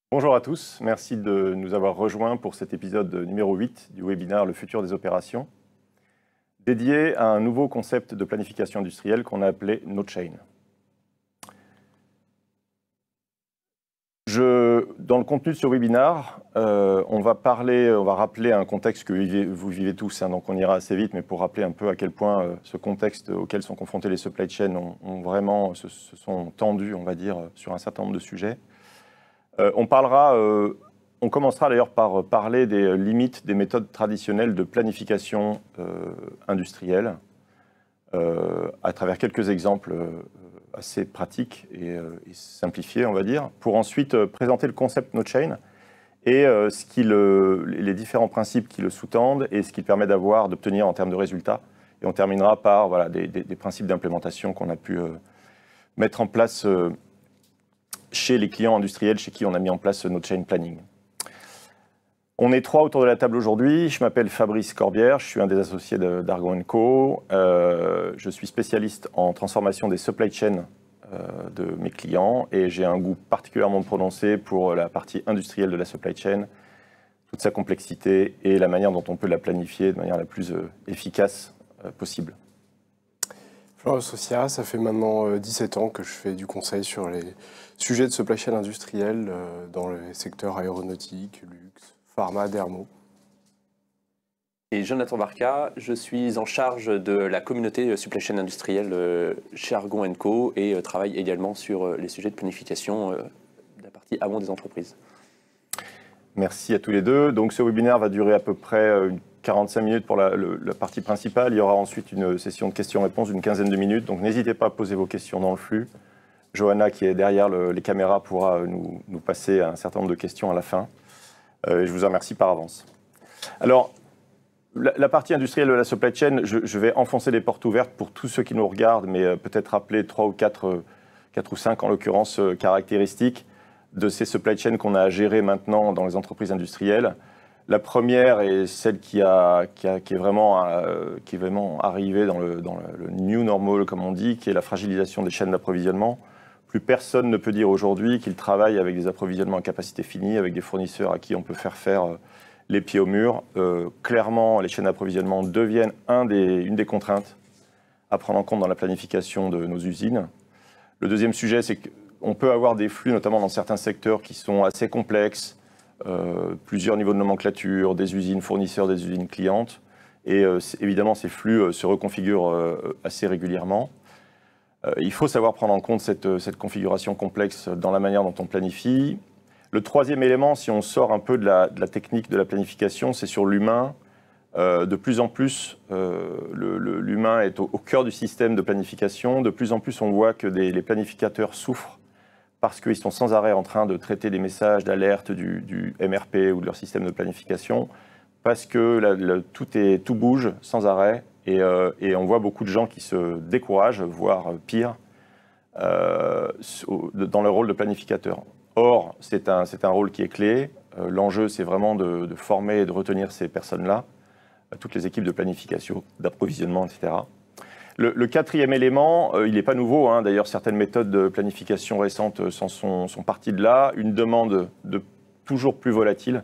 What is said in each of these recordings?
Bonjour à tous, merci de nous avoir rejoints pour cet épisode numéro 8 du webinaire Le futur des opérations, dédié à un nouveau concept de planification industrielle qu'on a appelé NoChain. Dans le contenu de ce webinaire, on va rappeler un contexte que vous vivez tous, donc on ira assez vite, mais pour rappeler un peu à quel point ce contexte auquel sont confrontés les supply chains se sont tendus, on va dire, sur un certain nombre de sujets. On commencera d'ailleurs par parler des limites des méthodes traditionnelles de planification industrielle à travers quelques exemples assez pratiques et simplifiés, on va dire, pour ensuite présenter le concept NoChain et les différents principes qui le sous-tendent et ce qu'il permet d'obtenir en termes de résultats. Et on terminera par des principes d'implémentation qu'on a pu mettre en place chez les clients industriels chez qui on a mis en place NoChain Planning. On est 3 autour de la table aujourd'hui. Je m'appelle Fabrice Corbière, je suis un des associés d'Argon & Co. Je suis spécialiste en transformation des supply chains de mes clients et j'ai un goût particulièrement prononcé pour la partie industrielle de la supply chain, toute sa complexité et la manière dont on peut la planifier de manière la plus efficace possible. Florent Socia, ça fait maintenant 17 ans que je fais du conseil sur les sujets de supply chain industrielle dans les secteurs aéronautique, luxe, pharma, dermo. Et Jonathan Barca, je suis en charge de la communauté supply chain industrielle chez Argon & Co et travaille également sur les sujets de planification de la partie amont des entreprises. Merci à tous les deux. Donc ce webinaire va durer à peu près 45 minutes pour la partie principale. Il y aura ensuite une session de questions-réponses d'une quinzaine de minutes. Donc n'hésitez pas à poser vos questions dans le flux. Johanna, qui est derrière les caméras, pourra nous passer un certain nombre de questions à la fin. Je vous en remercie par avance. Alors, la partie industrielle de la supply chain, je vais enfoncer les portes ouvertes pour tous ceux qui nous regardent, mais peut-être rappeler 3 ou 4 ou 5 en l'occurrence caractéristiques de ces supply chains qu'on a à gérer maintenant dans les entreprises industrielles. La première est celle qui est vraiment arrivée dans le new normal, comme on dit, qui est la fragilisation des chaînes d'approvisionnement. Plus personne ne peut dire aujourd'hui qu'il travaille avec des approvisionnements à capacité finie, avec des fournisseurs à qui on peut faire les pieds au mur. Clairement, les chaînes d'approvisionnement deviennent une des contraintes à prendre en compte dans la planification de nos usines. Le deuxième sujet, c'est qu'on peut avoir des flux, notamment dans certains secteurs, qui sont assez complexes, plusieurs niveaux de nomenclature, des usines fournisseurs, des usines clientes. Et évidemment, ces flux se reconfigurent assez régulièrement. Il faut savoir prendre en compte cette configuration complexe dans la manière dont on planifie. Le troisième élément, si on sort un peu de la technique de la planification, c'est sur l'humain. De plus en plus, l'humain est au cœur du système de planification. De plus en plus, on voit que les planificateurs souffrent parce qu'ils sont sans arrêt en train de traiter des messages d'alerte du MRP ou de leur système de planification, parce que tout bouge sans arrêt. Et on voit beaucoup de gens qui se découragent, voire pire, dans le rôle de planificateur. Or, c'est un rôle qui est clé. L'enjeu, c'est vraiment de former et de retenir ces personnes-là, toutes les équipes de planification, d'approvisionnement, etc. Le quatrième élément, il n'est pas nouveau. D'ailleurs, certaines méthodes de planification récentes sont parties de là. Une demande toujours plus volatile,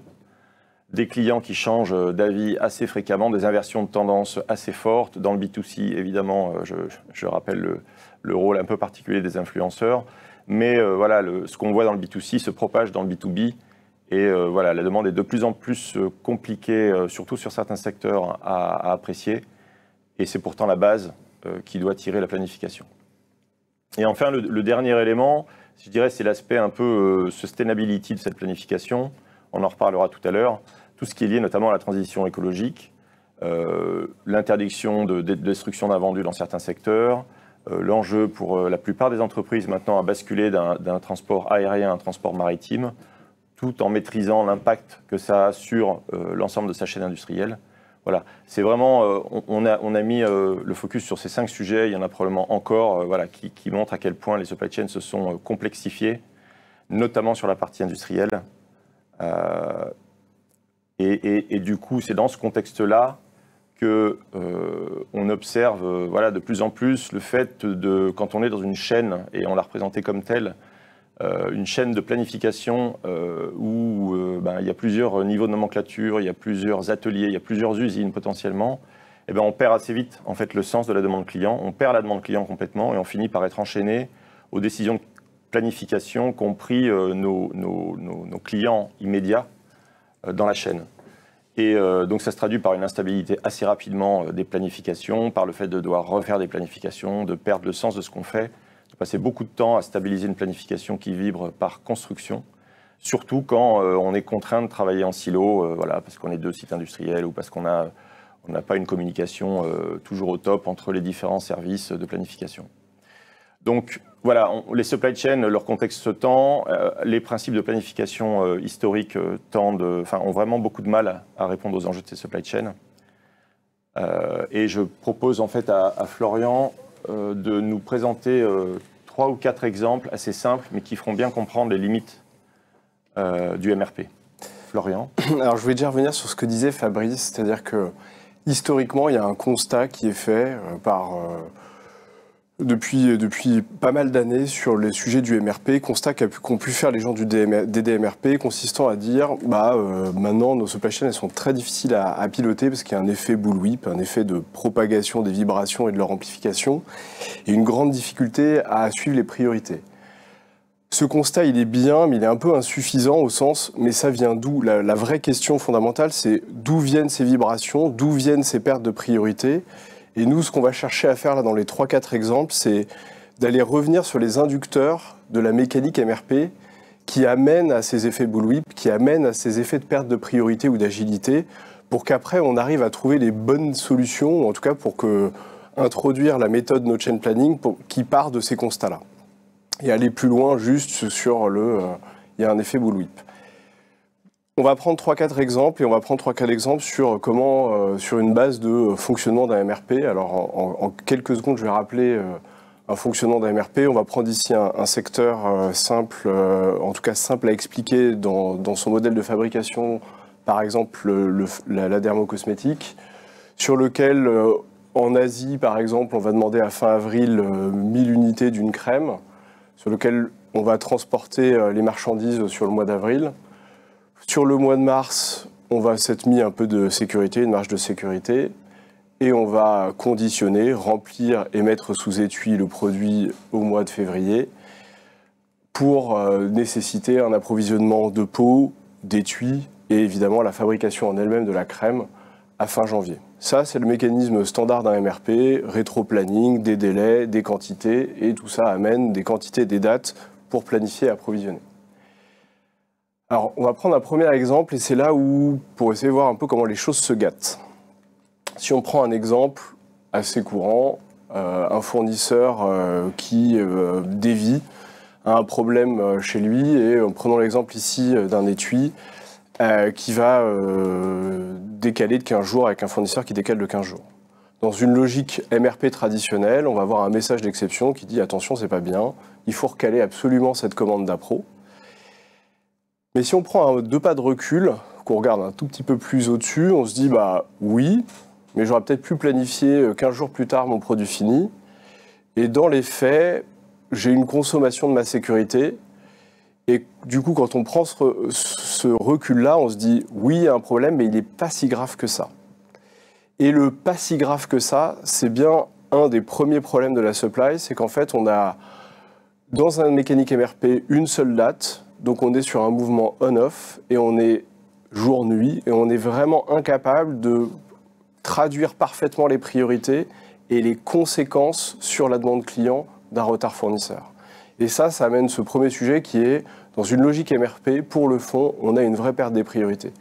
des clients qui changent d'avis assez fréquemment, des inversions de tendance assez fortes. Dans le B2C, évidemment, je rappelle le rôle un peu particulier des influenceurs. Mais ce qu'on voit dans le B2C se propage dans le B2B. Et la demande est de plus en plus compliquée, surtout sur certains secteurs, à apprécier. Et c'est pourtant la base qui doit tirer la planification. Et enfin, le dernier élément, je dirais, c'est l'aspect un peu sustainability de cette planification. On en reparlera tout à l'heure. Tout ce qui est lié notamment à la transition écologique, l'interdiction de destruction d'invendus dans certains secteurs, l'enjeu pour la plupart des entreprises maintenant à basculer d'un transport aérien à un transport maritime, tout en maîtrisant l'impact que ça a sur l'ensemble de sa chaîne industrielle. Voilà, c'est vraiment, on a mis le focus sur ces 5 sujets, il y en a probablement encore qui montrent à quel point les supply chains se sont complexifiés, notamment sur la partie industrielle. Et du coup, c'est dans ce contexte-là qu'on observe de plus en plus le fait quand on est dans une chaîne, et on l'a représenté comme telle, une chaîne de planification où il y a plusieurs niveaux de nomenclature, il y a plusieurs ateliers, il y a plusieurs usines potentiellement, eh ben, on perd assez vite en fait, le sens de la demande client, on perd la demande client complètement et on finit par être enchaîné aux décisions de planification qu'ont pris nos clients immédiats dans la chaîne. Et donc ça se traduit par une instabilité assez rapidement des planifications, par le fait de devoir refaire des planifications, de perdre le sens de ce qu'on fait, de passer beaucoup de temps à stabiliser une planification qui vibre par construction, surtout quand on est contraint de travailler en silo, voilà, parce qu'on est 2 sites industriels ou parce qu'on n'a pas une communication toujours au top entre les différents services de planification. Donc voilà, les supply chains, leur contexte se tend, les principes de planification historiques ont vraiment beaucoup de mal à répondre aux enjeux de ces supply chains. Et je propose en fait à Florian de nous présenter 3 ou 4 exemples assez simples, mais qui feront bien comprendre les limites du MRP. Florian. Alors je vais déjà revenir sur ce que disait Fabrice, c'est-à-dire que historiquement, il y a un constat qui est fait depuis pas mal d'années sur les sujets du MRP, constat qu'ont pu faire les gens des DMRP, consistant à dire maintenant nos supply chains elles sont très difficiles à piloter parce qu'il y a un effet bullwhip, un effet de propagation des vibrations et de leur amplification, et une grande difficulté à suivre les priorités. Ce constat, il est bien, mais il est un peu insuffisant au sens, mais ça vient d'où? La vraie question fondamentale, c'est d'où viennent ces vibrations, d'où viennent ces pertes de priorité. Et nous, ce qu'on va chercher à faire là dans les 3-4 exemples, c'est d'aller revenir sur les inducteurs de la mécanique MRP qui amènent à ces effets bullwhip, qui amènent à ces effets de perte de priorité ou d'agilité, pour qu'après on arrive à trouver les bonnes solutions, ou en tout cas pour introduire la méthode No Chain Planning qui part de ces constats-là. Et aller plus loin juste sur il y a un effet bullwhip. On va prendre 3-4 exemples et on va prendre 3-4 exemples sur comment, sur une base de fonctionnement d'un MRP. Alors en quelques secondes, je vais rappeler un fonctionnement d'un MRP. On va prendre ici un secteur simple, en tout cas simple à expliquer dans son modèle de fabrication, par exemple la dermocosmétique, sur lequel en Asie, par exemple, on va demander à fin avril 1000 unités d'une crème, sur lequel on va transporter les marchandises sur le mois d'avril. Sur le mois de mars, on va s'être mis un peu de sécurité, une marge de sécurité, et on va conditionner, remplir et mettre sous étui le produit au mois de février pour nécessiter un approvisionnement de pots, d'étui et évidemment la fabrication en elle-même de la crème à fin janvier. Ça, c'est le mécanisme standard d'un MRP, rétro-planning, des délais, des quantités, et tout ça amène des quantités et des dates pour planifier et approvisionner. Alors, on va prendre un premier exemple, et c'est là où, pour essayer de voir un peu comment les choses se gâtent. Si on prend un exemple assez courant, un fournisseur qui dévie a un problème chez lui, et prenons l'exemple ici d'un étui qui va décaler de 15 jours avec un fournisseur qui décale de 15 jours. Dans une logique MRP traditionnelle, on va avoir un message d'exception qui dit « attention, c'est pas bien, il faut recaler absolument cette commande d'appro ». Mais si on prend 2 pas de recul, qu'on regarde un tout petit peu plus au-dessus, on se dit bah oui, mais j'aurais peut-être pu planifier 15 jours plus tard mon produit fini. Et dans les faits, j'ai une consommation de ma sécurité. Et du coup, quand on prend ce recul-là, on se dit oui, il y a un problème, mais il n'est pas si grave que ça. Et le pas si grave que ça, c'est bien un des premiers problèmes de la supply, c'est qu'en fait, on a dans un mécanique MRP une seule date. Donc on est sur un mouvement on-off et on est jour-nuit et on est vraiment incapable de traduire parfaitement les priorités et les conséquences sur la demande client d'un retard fournisseur. Et ça amène ce premier sujet qui est, dans une logique MRP, pour le fond, on a une vraie perte des priorités.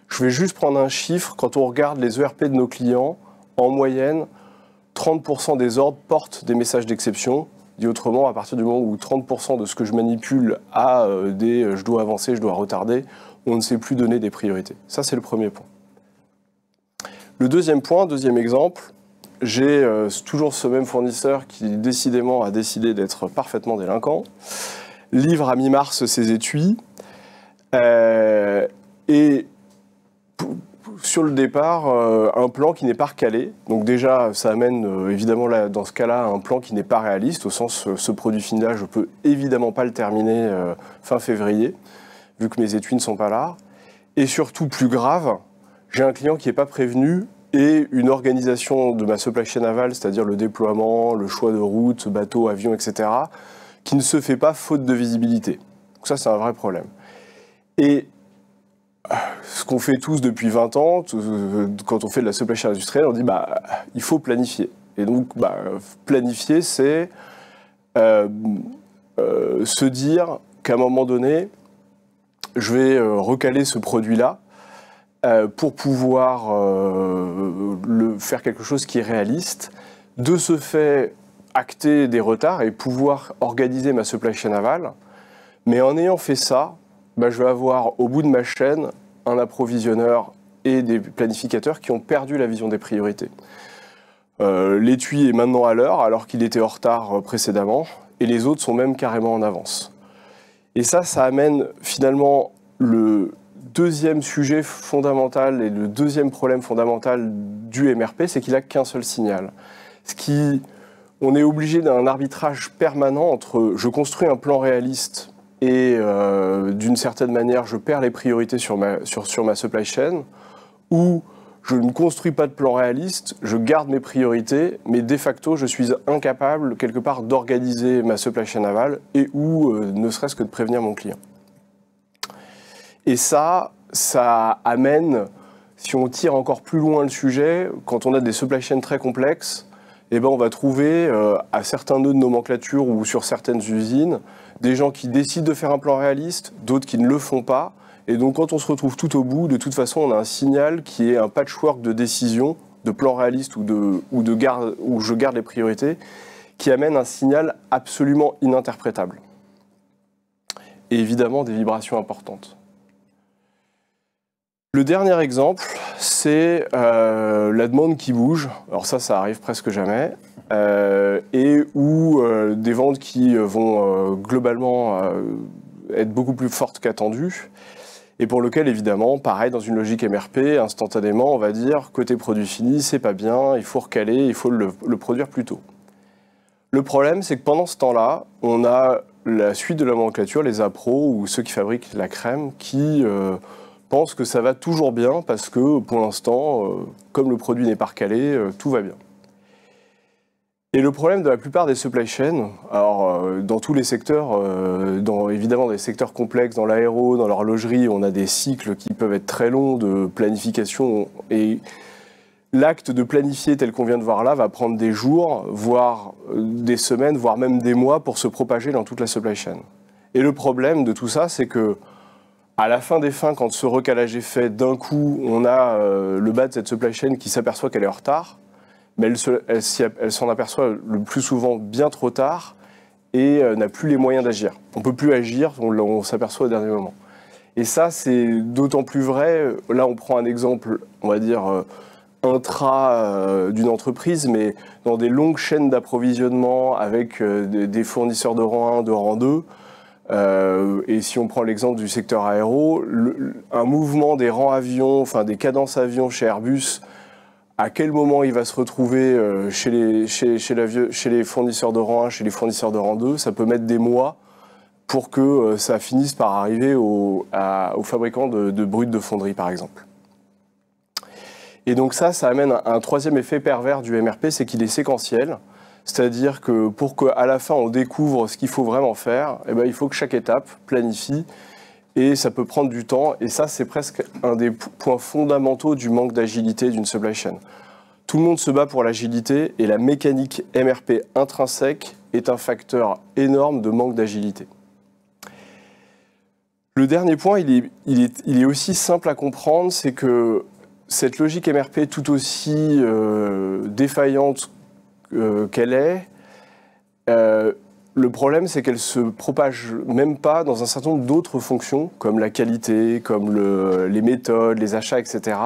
Je vais juste prendre un chiffre. Quand on regarde les ERP de nos clients, en moyenne, 30% des ordres portent des messages d'exception. Dit autrement, à partir du moment où 30% de ce que je manipule a je dois avancer, je dois retarder, on ne sait plus donner des priorités. Ça, c'est le premier point. Le deuxième point, deuxième exemple, j'ai toujours ce même fournisseur qui décidément a décidé d'être parfaitement délinquant, livre à mi-mars ses étuis, et sur le départ, un plan qui n'est pas recalé. Donc déjà, ça amène évidemment là, dans ce cas-là un plan qui n'est pas réaliste, au sens ce produit fini-là, je ne peux évidemment pas le terminer fin février, vu que mes étuis ne sont pas là. Et surtout, plus grave, j'ai un client qui n'est pas prévenu et une organisation de ma supply chain aval, c'est-à-dire le déploiement, le choix de route, bateau, avion, etc., qui ne se fait pas faute de visibilité. Donc ça, c'est un vrai problème. Et ce qu'on fait tous depuis 20 ans, quand on fait de la supply chain industrielle, on dit il faut planifier. Et donc, planifier, c'est se dire qu'à un moment donné, je vais recaler ce produit-là pour pouvoir faire quelque chose qui est réaliste. De ce fait, acter des retards et pouvoir organiser ma supply chain aval. Mais en ayant fait ça, je vais avoir au bout de ma chaîne un approvisionneur et des planificateurs qui ont perdu la vision des priorités. L'étui est maintenant à l'heure alors qu'il était en retard précédemment et les autres sont même carrément en avance. Et ça amène finalement le deuxième sujet fondamental et le deuxième problème fondamental du MRP, c'est qu'il n'a qu'un seul signal. On est obligé d'un arbitrage permanent entre je construis un plan réaliste et d'une certaine manière je perds les priorités sur ma supply chain, ou je ne construis pas de plan réaliste, je garde mes priorités, mais de facto je suis incapable quelque part d'organiser ma supply chain aval et ou ne serait-ce que de prévenir mon client. Et ça amène, si on tire encore plus loin le sujet, quand on a des supply chains très complexes, on va trouver à certains nœuds de nomenclature ou sur certaines usines, des gens qui décident de faire un plan réaliste, d'autres qui ne le font pas. Et donc quand on se retrouve tout au bout, de toute façon, on a un signal qui est un patchwork de décisions, de plan réaliste où je garde les priorités, qui amène un signal absolument ininterprétable. Et évidemment, des vibrations importantes. Le dernier exemple, c'est la demande qui bouge. Alors ça arrive presque jamais. Et où des ventes qui vont globalement être beaucoup plus fortes qu'attendues. Et pour lequel, évidemment, pareil, dans une logique MRP, instantanément, on va dire, côté produit fini, c'est pas bien, il faut recaler, il faut le produire plus tôt. Le problème, c'est que pendant ce temps-là, on a la suite de la nomenclature, les appros ou ceux qui fabriquent la crème, qui pensent que ça va toujours bien parce que, pour l'instant, comme le produit n'est pas recalé, tout va bien. Et le problème de la plupart des supply chains, alors dans tous les secteurs, évidemment des secteurs complexes, dans l'aéro, dans l'horlogerie, on a des cycles qui peuvent être très longs de planification et l'acte de planifier tel qu'on vient de voir là va prendre des jours, voire des semaines, voire même des mois pour se propager dans toute la supply chain. Et le problème de tout ça, c'est que à la fin des fins, quand ce recalage est fait, d'un coup, on a le bas de cette supply chain qui s'aperçoit qu'elle est en retard, mais elle s'en aperçoit le plus souvent bien trop tard et n'a plus les moyens d'agir. On ne peut plus agir, on s'aperçoit au dernier moment. Et ça, c'est d'autant plus vrai, là on prend un exemple, on va dire, intra d'une entreprise, mais dans des longues chaînes d'approvisionnement avec des fournisseurs de rang 1, de rang 2, et si on prend l'exemple du secteur aéro, un mouvement des rangs avions, enfin des cadences avions chez Airbus, à quel moment il va se retrouver chez les fournisseurs de rang 1, chez les fournisseurs de rang 2, ça peut mettre des mois pour que ça finisse par arriver aux fabricants de brutes de fonderie, par exemple. Et donc ça amène un troisième effet pervers du MRP, c'est qu'il est séquentiel. C'est-à-dire que pour qu'à la fin on découvre ce qu'il faut vraiment faire, il faut que chaque étape planifie et ça peut prendre du temps. Et ça, c'est presque un des points fondamentaux du manque d'agilité d'une supply chain. Tout le monde se bat pour l'agilité et la mécanique MRP intrinsèque est un facteur énorme de manque d'agilité. Le dernier point, il est aussi simple à comprendre, c'est que cette logique MRP tout aussi défaillante qu'elle est, le problème c'est qu'elle se propage même pas dans un certain nombre d'autres fonctions, comme la qualité, comme les méthodes, les achats, etc.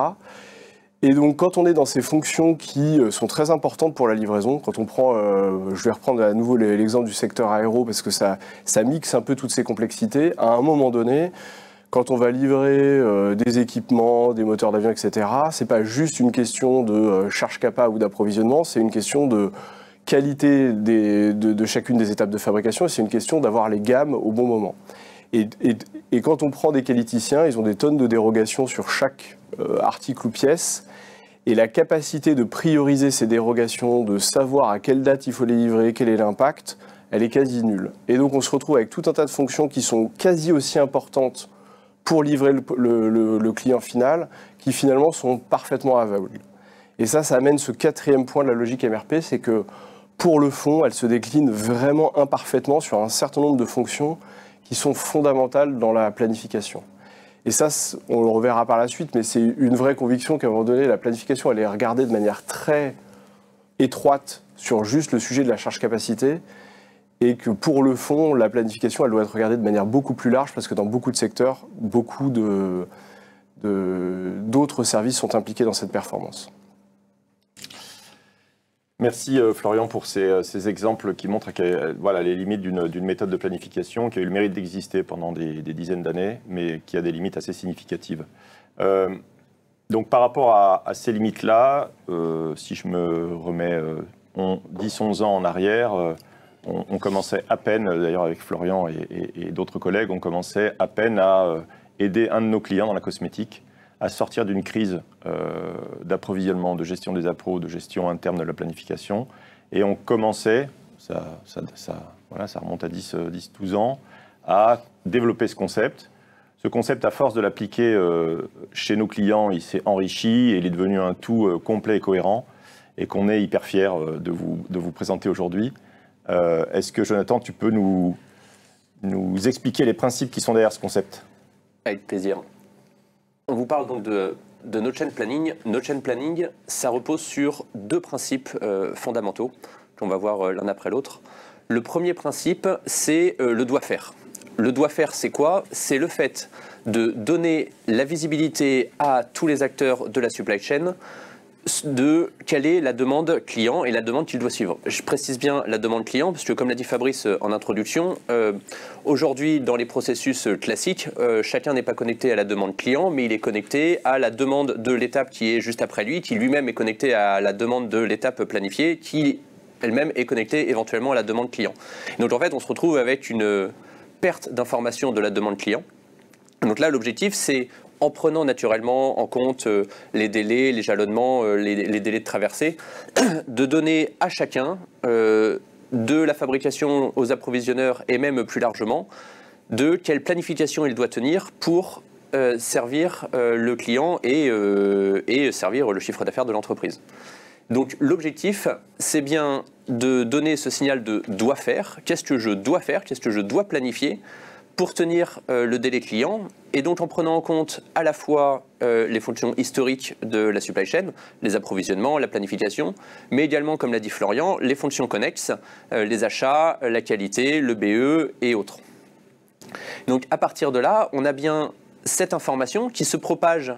Et donc quand on est dans ces fonctions qui sont très importantes pour la livraison, quand on prend, je vais reprendre à nouveau l'exemple du secteur aéro parce que ça mixe un peu toutes ces complexités, à un moment donné, Quand on va livrer des équipements, des moteurs d'avion, etc., c'est pas juste une question de charge capa ou d'approvisionnement, c'est une question de qualité de chacune des étapes de fabrication, et c'est une question d'avoir les gammes au bon moment. Et quand on prend des qualiticiens, ils ont des tonnes de dérogations sur chaque article ou pièce, et la capacité de prioriser ces dérogations, de savoir à quelle date il faut les livrer, quel est l'impact, elle est quasi nulle. Et donc on se retrouve avec tout un tas de fonctions qui sont quasi aussi importantes pour livrer le client final, qui finalement sont parfaitement aveugles. Et ça amène ce quatrième point de la logique MRP, c'est que pour le fond, elle se décline vraiment imparfaitement sur un certain nombre de fonctions qui sont fondamentales dans la planification. Et ça, on le reverra par la suite, mais c'est une vraie conviction qu'à un moment donné, la planification, elle est regardée de manière très étroite sur juste le sujet de la charge-capacité, et que pour le fond, la planification, elle doit être regardée de manière beaucoup plus large, parce que dans beaucoup de secteurs, beaucoup d'autres services sont impliqués dans cette performance. Merci Florian pour ces exemples qui montrent voilà, les limites d'une méthode de planification qui a eu le mérite d'exister pendant des dizaines d'années, mais qui a des limites assez significatives. Donc par rapport à ces limites-là, si je me remets 10-11 ans en arrière, on commençait à peine, d'ailleurs avec Florian et d'autres collègues, on commençait à peine à aider un de nos clients dans la cosmétique à sortir d'une crise d'approvisionnement, de gestion des appros, de gestion interne de la planification. Et on commençait, ça remonte à 10-12 ans, à développer ce concept. Ce concept, à force de l'appliquer chez nos clients, il s'est enrichi et il est devenu un tout complet et cohérent, et qu'on est hyper fiers de vous présenter aujourd'hui. Est-ce que, Jonathan, tu peux nous expliquer les principes qui sont derrière ce concept? Avec plaisir. On vous parle donc de No-Chain Planning. No-Chain Planning, ça repose sur deux principes fondamentaux qu'on va voir l'un après l'autre. Le premier principe, c'est le doit-faire. Le doit-faire, c'est quoi? C'est le fait de donner la visibilité à tous les acteurs de la supply chain de quelle est la demande client et la demande qu'il doit suivre. Je précise bien la demande client parce que, comme l'a dit Fabrice en introduction, aujourd'hui dans les processus classiques, chacun n'est pas connecté à la demande client, mais il est connecté à la demande de l'étape qui est juste après lui, qui lui-même est connecté à la demande de l'étape planifiée, qui elle-même est connectée éventuellement à la demande client. Donc en fait, on se retrouve avec une perte d'information de la demande client. Donc là, l'objectif, c'est, en prenant naturellement en compte les délais, les jalonnements, les délais de traversée, de donner à chacun, de la fabrication aux approvisionneurs et même plus largement, de quelle planification il doit tenir pour servir le client et servir le chiffre d'affaires de l'entreprise. Donc l'objectif, c'est bien de donner ce signal de « doit faire ». Qu'est-ce que je dois faire? Qu'est-ce que je dois planifier pour tenir le délai client, et donc en prenant en compte à la fois les fonctions historiques de la supply chain, les approvisionnements, la planification, mais également, comme l'a dit Florian, les fonctions connexes, les achats, la qualité, le BE et autres. Donc à partir de là, on a bien cette information qui se propage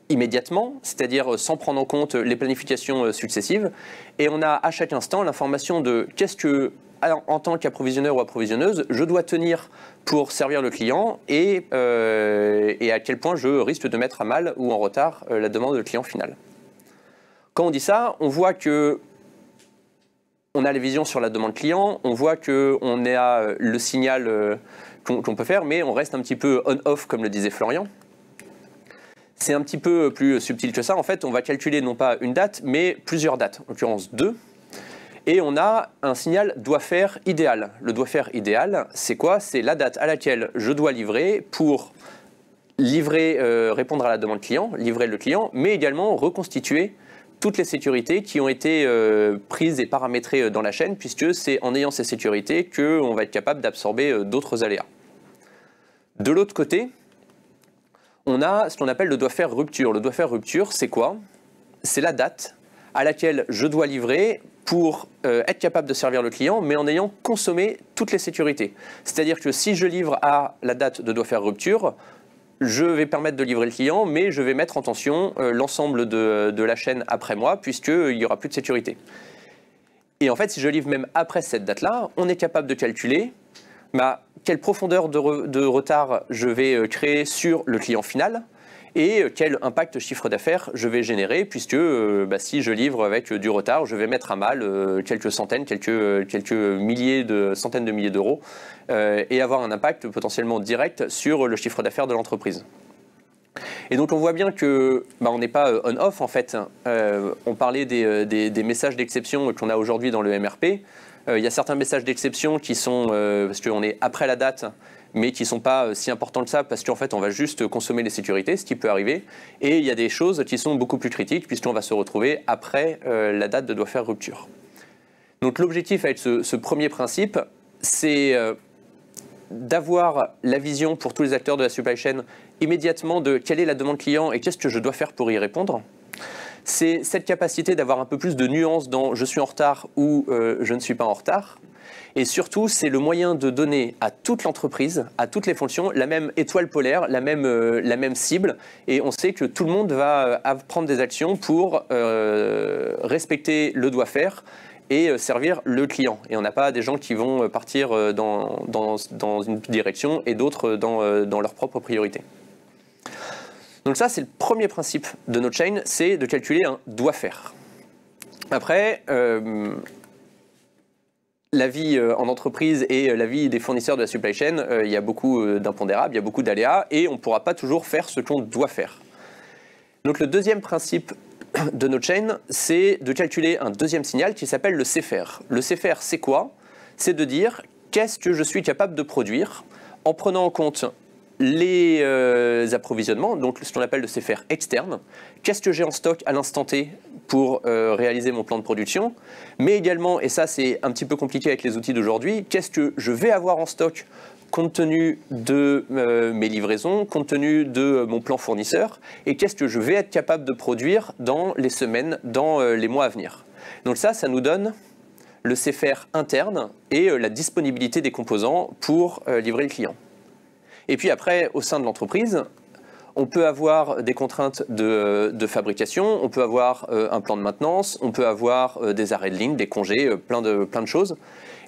immédiatement, c'est-à-dire sans prendre en compte les planifications successives, et on a à chaque instant l'information de qu'est-ce que, en tant qu'approvisionneur ou approvisionneuse, je dois tenir pour servir le client et à quel point je risque de mettre à mal ou en retard la demande du client final. Quand on dit ça, on voit que on a les visions sur la demande client, on voit qu'on a le signal qu'on peut faire, mais on reste un petit peu on-off, comme le disait Florian. C'est un petit peu plus subtil que ça. En fait, on va calculer non pas une date, mais plusieurs dates, en l'occurrence 2. Et on a un signal doit-faire idéal. Le doit-faire idéal, c'est quoi? C'est la date à laquelle je dois livrer pour répondre à la demande client, livrer le client, mais également reconstituer toutes les sécurités qui ont été prises et paramétrées dans la chaîne, puisque c'est en ayant ces sécurités qu'on va être capable d'absorber d'autres aléas. De l'autre côté, on a ce qu'on appelle le doit-faire rupture. Le doit-faire rupture, c'est quoi? C'est la date à laquelle je dois livrer pour être capable de servir le client, mais en ayant consommé toutes les sécurités. C'est-à-dire que si je livre à la date de doit-faire rupture, je vais permettre de livrer le client, mais je vais mettre en tension l'ensemble de la chaîne après moi, puisqu'il n'y aura plus de sécurité. Et en fait, si je livre même après cette date-là, on est capable de calculer quelle profondeur de retard je vais créer sur le client final et quel impact chiffre d'affaires je vais générer, puisque si je livre avec du retard, je vais mettre à mal quelques centaines, quelques centaines de milliers d'euros et avoir un impact potentiellement direct sur le chiffre d'affaires de l'entreprise. Et donc on voit bien que on n'est pas on-off en fait. On parlait des messages d'exception qu'on a aujourd'hui dans le MRP. Il y a certains messages d'exception qui sont, parce qu'on est après la date, mais qui ne sont pas si importants que ça, parce qu'en fait on va juste consommer les sécurités, ce qui peut arriver. Et il y a des choses qui sont beaucoup plus critiques, puisqu'on va se retrouver après la date de doit faire rupture. Donc l'objectif avec ce premier principe, c'est d'avoir la vision pour tous les acteurs de la supply chain immédiatement de quelle est la demande client et qu'est-ce que je dois faire pour y répondre. C'est cette capacité d'avoir un peu plus de nuance dans je suis en retard ou je ne suis pas en retard. Et surtout, c'est le moyen de donner à toute l'entreprise, à toutes les fonctions, la même étoile polaire, la même cible. Et on sait que tout le monde va prendre des actions pour respecter le doit faire et servir le client. Et on n'a pas des gens qui vont partir dans une direction et d'autres dans leurs propres priorités. Donc ça, c'est le premier principe de notre chaîne, c'est de calculer un doit faire. Après, la vie en entreprise et la vie des fournisseurs de la supply chain, il y a beaucoup d'impondérables, il y a beaucoup d'aléas et on ne pourra pas toujours faire ce qu'on doit faire. Donc le deuxième principe de notre chaîne, c'est de calculer un deuxième signal qui s'appelle le CFR. Le CFR, c'est quoi? C'est de dire qu'est-ce que je suis capable de produire en prenant en compte les approvisionnements, donc ce qu'on appelle le CFR externe, qu'est-ce que j'ai en stock à l'instant T pour réaliser mon plan de production, mais également, et ça c'est un petit peu compliqué avec les outils d'aujourd'hui, qu'est-ce que je vais avoir en stock compte tenu de mes livraisons, compte tenu de mon plan fournisseur, et qu'est-ce que je vais être capable de produire dans les semaines, dans les mois à venir. Donc ça nous donne le CFR interne et la disponibilité des composants pour livrer le client. Et puis après, au sein de l'entreprise, on peut avoir des contraintes de fabrication, on peut avoir un plan de maintenance, on peut avoir des arrêts de ligne, des congés, plein de choses.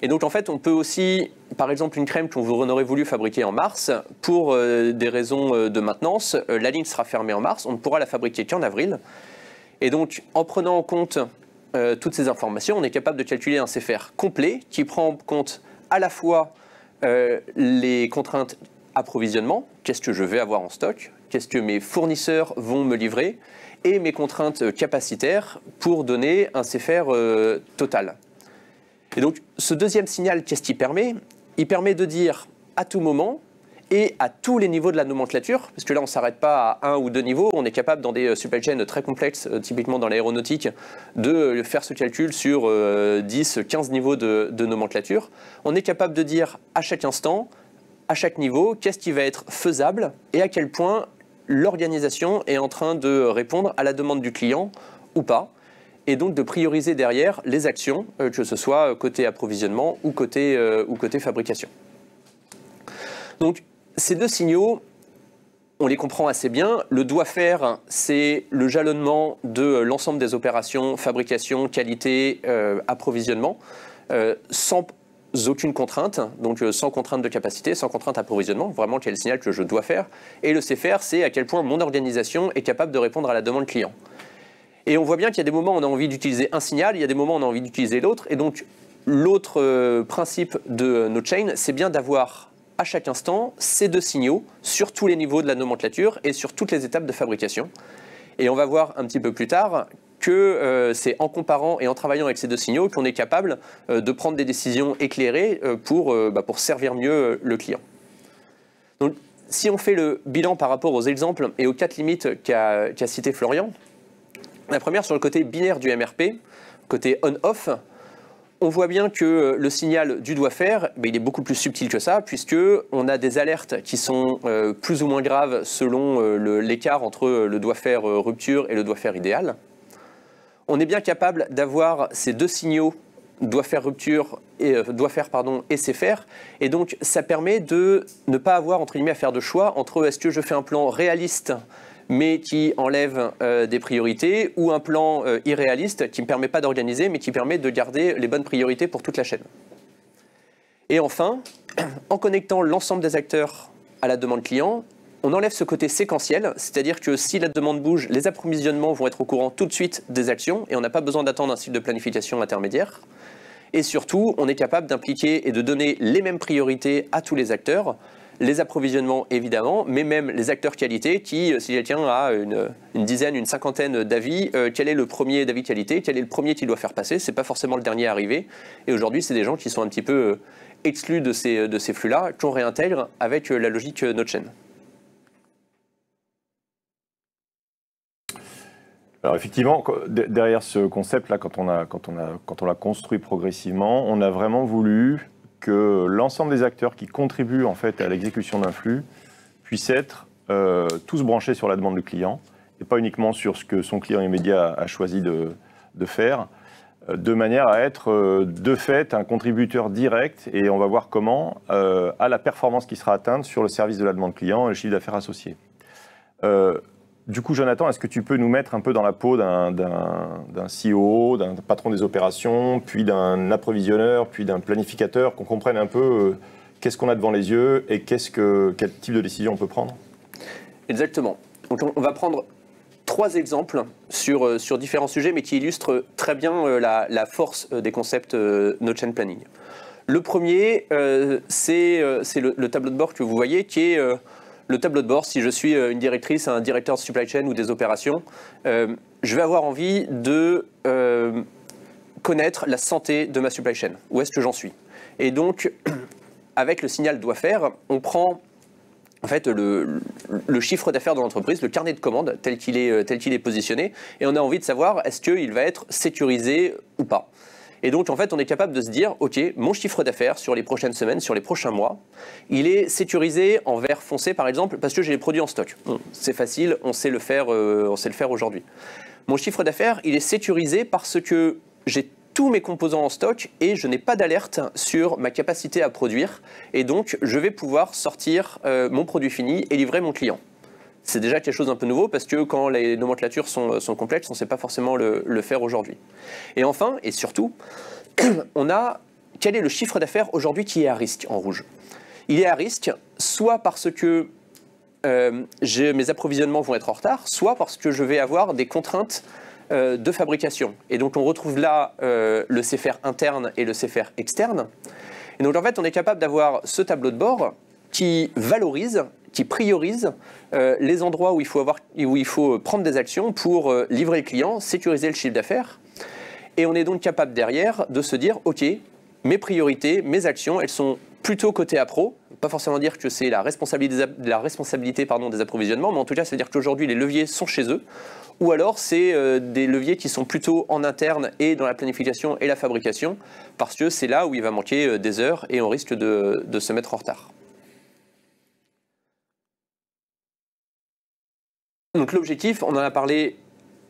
Et donc en fait, on peut aussi, par exemple, une crème qu'on aurait voulu fabriquer en mars, pour des raisons de maintenance, la ligne sera fermée en mars, on ne pourra la fabriquer qu'en avril. Et donc, en prenant en compte toutes ces informations, on est capable de calculer un CFR complet qui prend en compte à la fois les contraintes approvisionnement, qu'est-ce que je vais avoir en stock, qu'est-ce que mes fournisseurs vont me livrer, et mes contraintes capacitaires pour donner un CFR total. Et donc, ce deuxième signal, qu'est-ce qu'il permet? Il permet de dire à tout moment et à tous les niveaux de la nomenclature, parce que là, on ne s'arrête pas à un ou deux niveaux, on est capable dans des supply chains très complexes, typiquement dans l'aéronautique, de faire ce calcul sur 10, 15 niveaux de nomenclature. On est capable de dire à chaque instant, à chaque niveau, qu'est-ce qui va être faisable et à quel point l'organisation est en train de répondre à la demande du client ou pas, et donc de prioriser derrière les actions, que ce soit côté approvisionnement ou côté fabrication. Donc ces deux signaux, on les comprend assez bien. Le doit faire, c'est le jalonnement de l'ensemble des opérations, fabrication, qualité, approvisionnement, sans aucune contrainte, donc sans contrainte de capacité, sans contrainte d'approvisionnement, vraiment quel signal que je dois faire. Et le CFR, c'est à quel point mon organisation est capable de répondre à la demande client. Et on voit bien qu'il y a des moments où on a envie d'utiliser un signal, il y a des moments où on a envie d'utiliser l'autre. Et donc l'autre principe de notre chaîne, c'est bien d'avoir à chaque instant ces deux signaux sur tous les niveaux de la nomenclature et sur toutes les étapes de fabrication. Et on va voir un petit peu plus tard que c'est en comparant et en travaillant avec ces deux signaux qu'on est capable de prendre des décisions éclairées pour servir mieux le client. Donc, si on fait le bilan par rapport aux exemples et aux 4 limites qu'a cité Florian, la première sur le côté binaire du MRP, côté on-off, on voit bien que le signal du doit faire, il est beaucoup plus subtil que ça, puisqu'on a des alertes qui sont plus ou moins graves selon l'écart entre le doit faire rupture et le doit faire idéal. On est bien capable d'avoir ces deux signaux, doit faire rupture et CFR, et donc ça permet de ne pas avoir entre guillemets à faire de choix entre est-ce que je fais un plan réaliste mais qui enlève des priorités, ou un plan irréaliste qui ne me permet pas d'organiser mais qui permet de garder les bonnes priorités pour toute la chaîne. Et enfin, en connectant l'ensemble des acteurs à la demande client, on enlève ce côté séquentiel, c'est-à-dire que si la demande bouge, les approvisionnements vont être au courant tout de suite des actions et on n'a pas besoin d'attendre un cycle de planification intermédiaire. Et surtout, on est capable d'impliquer et de donner les mêmes priorités à tous les acteurs, les approvisionnements évidemment, mais même les acteurs qualité qui, si quelqu'un a une dizaine, une cinquantaine d'avis, quel est le premier d'avis qualité, quel est le premier qu'il doit faire passer, c'est pas forcément le dernier arrivé. Et aujourd'hui, c'est des gens qui sont un petit peu exclus de ces flux-là, qu'on réintègre avec la logique notre chaîne. Alors effectivement, derrière ce concept-là, quand on l'a construit progressivement, on a vraiment voulu que l'ensemble des acteurs qui contribuent en fait à l'exécution d'un flux puissent être tous branchés sur la demande du client et pas uniquement sur ce que son client immédiat a choisi de faire, de manière à être de fait un contributeur direct, et on va voir comment, à la performance qui sera atteinte sur le service de la demande client et le chiffre d'affaires associé. Du coup, Jonathan, est-ce que tu peux nous mettre un peu dans la peau d'un CEO, d'un patron des opérations, puis d'un approvisionneur, puis d'un planificateur, qu'on comprenne un peu qu'est-ce qu'on a devant les yeux et quel type de décision on peut prendre? Exactement. Donc on va prendre 3 exemples sur différents sujets, mais qui illustrent très bien la force des concepts No Chain Planning. Le premier, c'est le tableau de bord que vous voyez, qui est le tableau de bord. Si je suis une directrice, un directeur de supply chain ou des opérations, je vais avoir envie de connaître la santé de ma supply chain. Où est-ce que j'en suis? Et donc, avec le signal doit faire, on prend en fait le chiffre d'affaires de l'entreprise, le carnet de commandes tel qu'il est positionné, et on a envie de savoir est-ce qu'il va être sécurisé ou pas. Et donc, en fait, on est capable de se dire, OK, mon chiffre d'affaires sur les prochaines semaines, sur les prochains mois, il est sécurisé en vert foncé, par exemple, parce que j'ai les produits en stock. C'est facile, on sait le faire aujourd'hui. Mon chiffre d'affaires, il est sécurisé parce que j'ai tous mes composants en stock et je n'ai pas d'alerte sur ma capacité à produire. Et donc, je vais pouvoir sortir mon produit fini et livrer mon client. C'est déjà quelque chose d'un peu nouveau parce que quand les nomenclatures sont complexes, on ne sait pas forcément le faire aujourd'hui. Et enfin, et surtout, on a quel est le chiffre d'affaires aujourd'hui qui est à risque en rouge. Il est à risque soit parce que mes approvisionnements vont être en retard, soit parce que je vais avoir des contraintes de fabrication. Et donc on retrouve là le CFR interne et le CFR externe. Et donc en fait, on est capable d'avoir ce tableau de bord qui valorise, qui priorise les endroits où il faut prendre des actions pour livrer le client, sécuriser le chiffre d'affaires. Et on est donc capable derrière de se dire, OK, mes priorités, mes actions, elles sont plutôt côté appro. Pas forcément dire que c'est la responsabilité des approvisionnements, mais en tout cas, ça veut dire qu'aujourd'hui, les leviers sont chez eux. Ou alors, c'est des leviers qui sont plutôt en interne et dans la planification et la fabrication, parce que c'est là où il va manquer des heures et on risque de se mettre en retard. Donc l'objectif, on en a parlé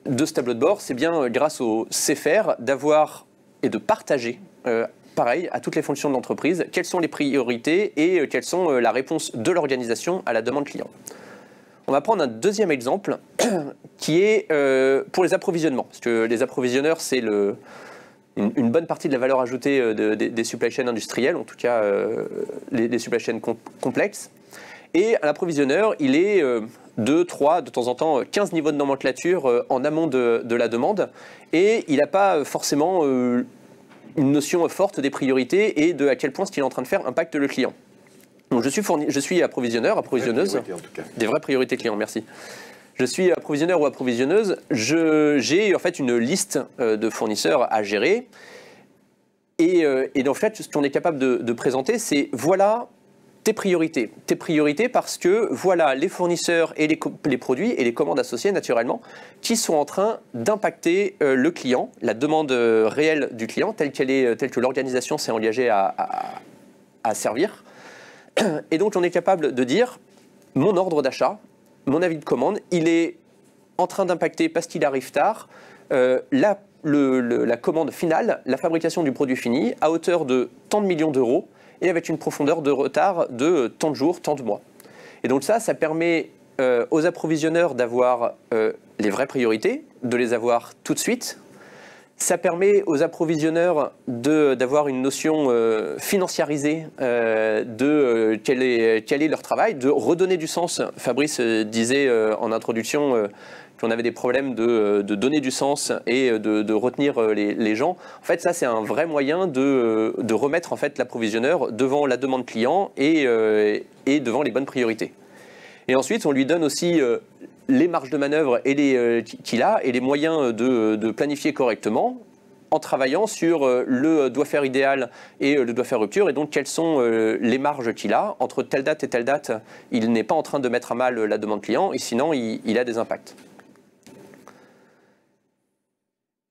de ce tableau de bord, c'est bien grâce au CFR d'avoir et de partager, pareil, à toutes les fonctions de l'entreprise, quelles sont les priorités et quelles sont la réponse de l'organisation à la demande client. On va prendre un deuxième exemple qui est pour les approvisionnements, parce que les approvisionneurs, c'est une bonne partie de la valeur ajoutée des supply chains industrielles, en tout cas les supply chains complexes. Et un approvisionneur, il est 2, 3, de temps en temps 15 niveaux de nomenclature en amont de la demande, et il n'a pas forcément une notion forte des priorités et de à quel point ce qu'il est en train de faire impacte le client. Donc je suis approvisionneur, approvisionneuse, des vraies priorités clients, merci. Je suis approvisionneur ou approvisionneuse, j'ai en fait une liste de fournisseurs à gérer, et en fait ce qu'on est capable de présenter, c'est voilà tes priorités parce que voilà les fournisseurs et les produits et les commandes associées naturellement qui sont en train d'impacter le client, la demande réelle du client telle que l'organisation s'est engagée à servir. Et donc on est capable de dire mon ordre d'achat, mon avis de commande, il est en train d'impacter parce qu'il arrive tard la commande finale, la fabrication du produit fini à hauteur de tant de millions d'euros et avec une profondeur de retard de tant de jours, tant de mois. Et donc ça permet aux approvisionneurs d'avoir les vraies priorités, de les avoir tout de suite. Ça permet aux approvisionneurs d'avoir une notion financiarisée de quel est leur travail, de redonner du sens. Fabrice disait en introduction qu'on avait des problèmes de donner du sens et de retenir les gens. En fait, ça, c'est un vrai moyen de remettre en fait, l'approvisionneur devant la demande client et devant les bonnes priorités. Et ensuite, on lui donne aussi les marges de manœuvre qu'il a et les moyens de planifier correctement en travaillant sur le doigt-faire idéal et le doigt-faire rupture, et donc quelles sont les marges qu'il a. Entre telle date et telle date, il n'est pas en train de mettre à mal la demande client, et sinon il a des impacts.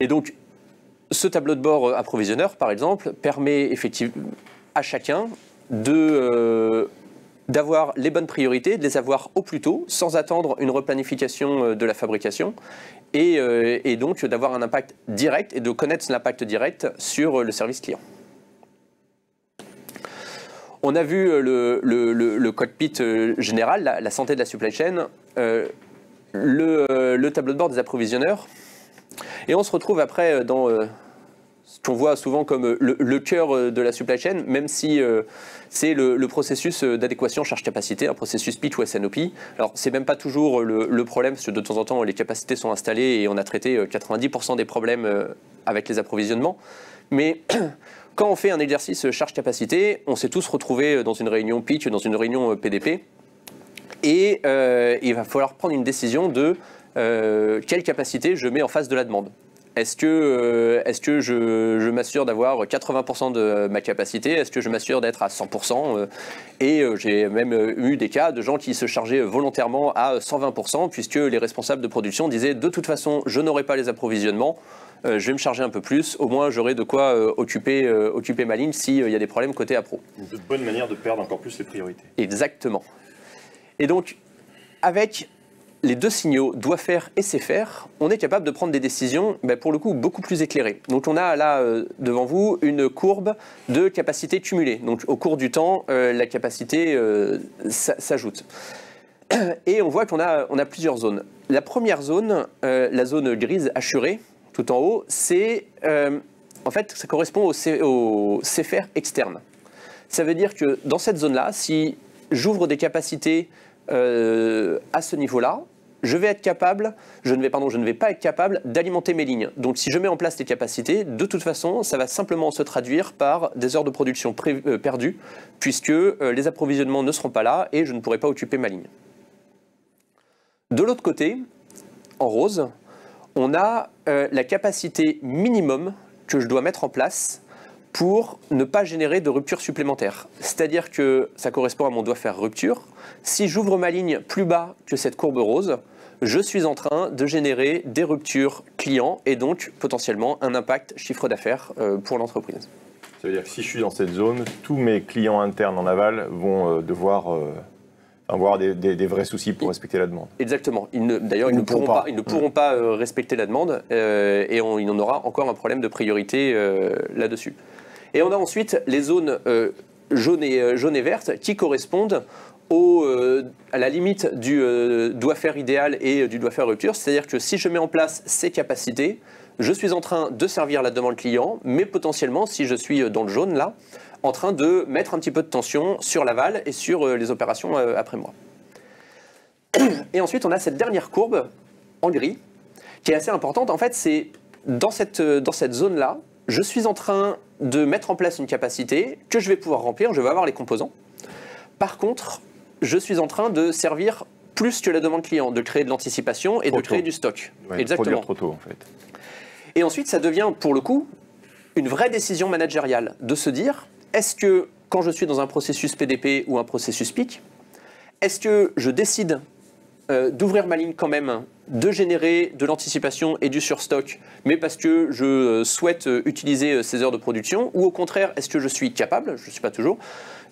Et donc, ce tableau de bord approvisionneur, par exemple, permet effectivement à chacun d'avoir les bonnes priorités, de les avoir au plus tôt, sans attendre une replanification de la fabrication, et donc d'avoir un impact direct et de connaître l'impact direct sur le service client. On a vu le cockpit général, la santé de la supply chain, le tableau de bord des approvisionneurs, et on se retrouve après dans ce qu'on voit souvent comme le cœur de la supply chain, même si c'est le processus d'adéquation charge-capacité, un processus pitch ou SNOP. Alors, c'est même pas toujours le problème, parce que de temps en temps, les capacités sont installées et on a traité 90% des problèmes avec les approvisionnements. Mais quand on fait un exercice charge-capacité, on s'est tous retrouvés dans une réunion pitch, dans une réunion PDP, et il va falloir prendre une décision de quelle capacité je mets en face de la demande. Est-ce que je m'assure d'avoir 80% de ma capacité? Est-ce que je m'assure d'être à 100% Et j'ai même eu des cas de gens qui se chargeaient volontairement à 120%, puisque les responsables de production disaient de toute façon, je n'aurai pas les approvisionnements, je vais me charger un peu plus, au moins j'aurai de quoi occuper ma ligne s'il y a des problèmes côté appro. De bonne manière de perdre encore plus les priorités. Exactement. Et donc, avec les deux signaux, doit faire et sait faire, on est capable de prendre des décisions, pour le coup, beaucoup plus éclairées. Donc on a là, devant vous, une courbe de capacité cumulée. Donc au cours du temps, la capacité s'ajoute. Et on voit qu'on a plusieurs zones. La première zone, la zone grise hachurée, tout en haut, c'est, en fait, ça correspond au sait faire externe. Ça veut dire que dans cette zone-là, si j'ouvre des capacités à ce niveau-là, je ne vais pas être capable d'alimenter mes lignes. Donc si je mets en place des capacités, de toute façon, ça va simplement se traduire par des heures de production perdues, puisque les approvisionnements ne seront pas là et je ne pourrai pas occuper ma ligne. De l'autre côté, en rose, on a la capacité minimum que je dois mettre en place pour ne pas générer de rupture supplémentaire. C'est-à-dire que ça correspond à mon doigt faire rupture. Si j'ouvre ma ligne plus bas que cette courbe rose, je suis en train de générer des ruptures clients et donc potentiellement un impact chiffre d'affaires pour l'entreprise. Ça veut dire que si je suis dans cette zone, tous mes clients internes en aval vont devoir avoir des vrais soucis pour respecter la demande. Exactement. D'ailleurs, ils ne pourront pas respecter la demande et il en aura encore un problème de priorité là-dessus. Et on a ensuite les zones jaunes et vertes qui correspondent à la limite du doigt-faire idéal et du doigt-faire rupture. C'est-à-dire que si je mets en place ces capacités, je suis en train de servir la demande client, mais potentiellement, si je suis dans le jaune là, en train de mettre un petit peu de tension sur l'aval et sur les opérations après moi. Et ensuite, on a cette dernière courbe en gris, qui est assez importante. En fait, c'est dans cette zone-là, je suis en train de mettre en place une capacité que je vais pouvoir remplir, je vais avoir les composants. Par contre, je suis en train de servir plus que la demande client, de créer de l'anticipation et de créer du stock. Ouais, exactement. Trop tôt, en fait. Et ensuite, ça devient, pour le coup, une vraie décision managériale de se dire, est-ce que, quand je suis dans un processus PDP ou un processus PIC, est-ce que je décide d'ouvrir ma ligne quand même, de générer de l'anticipation et du surstock, mais parce que je souhaite utiliser ces heures de production, ou au contraire, est-ce que je suis capable, je ne suis pas toujours,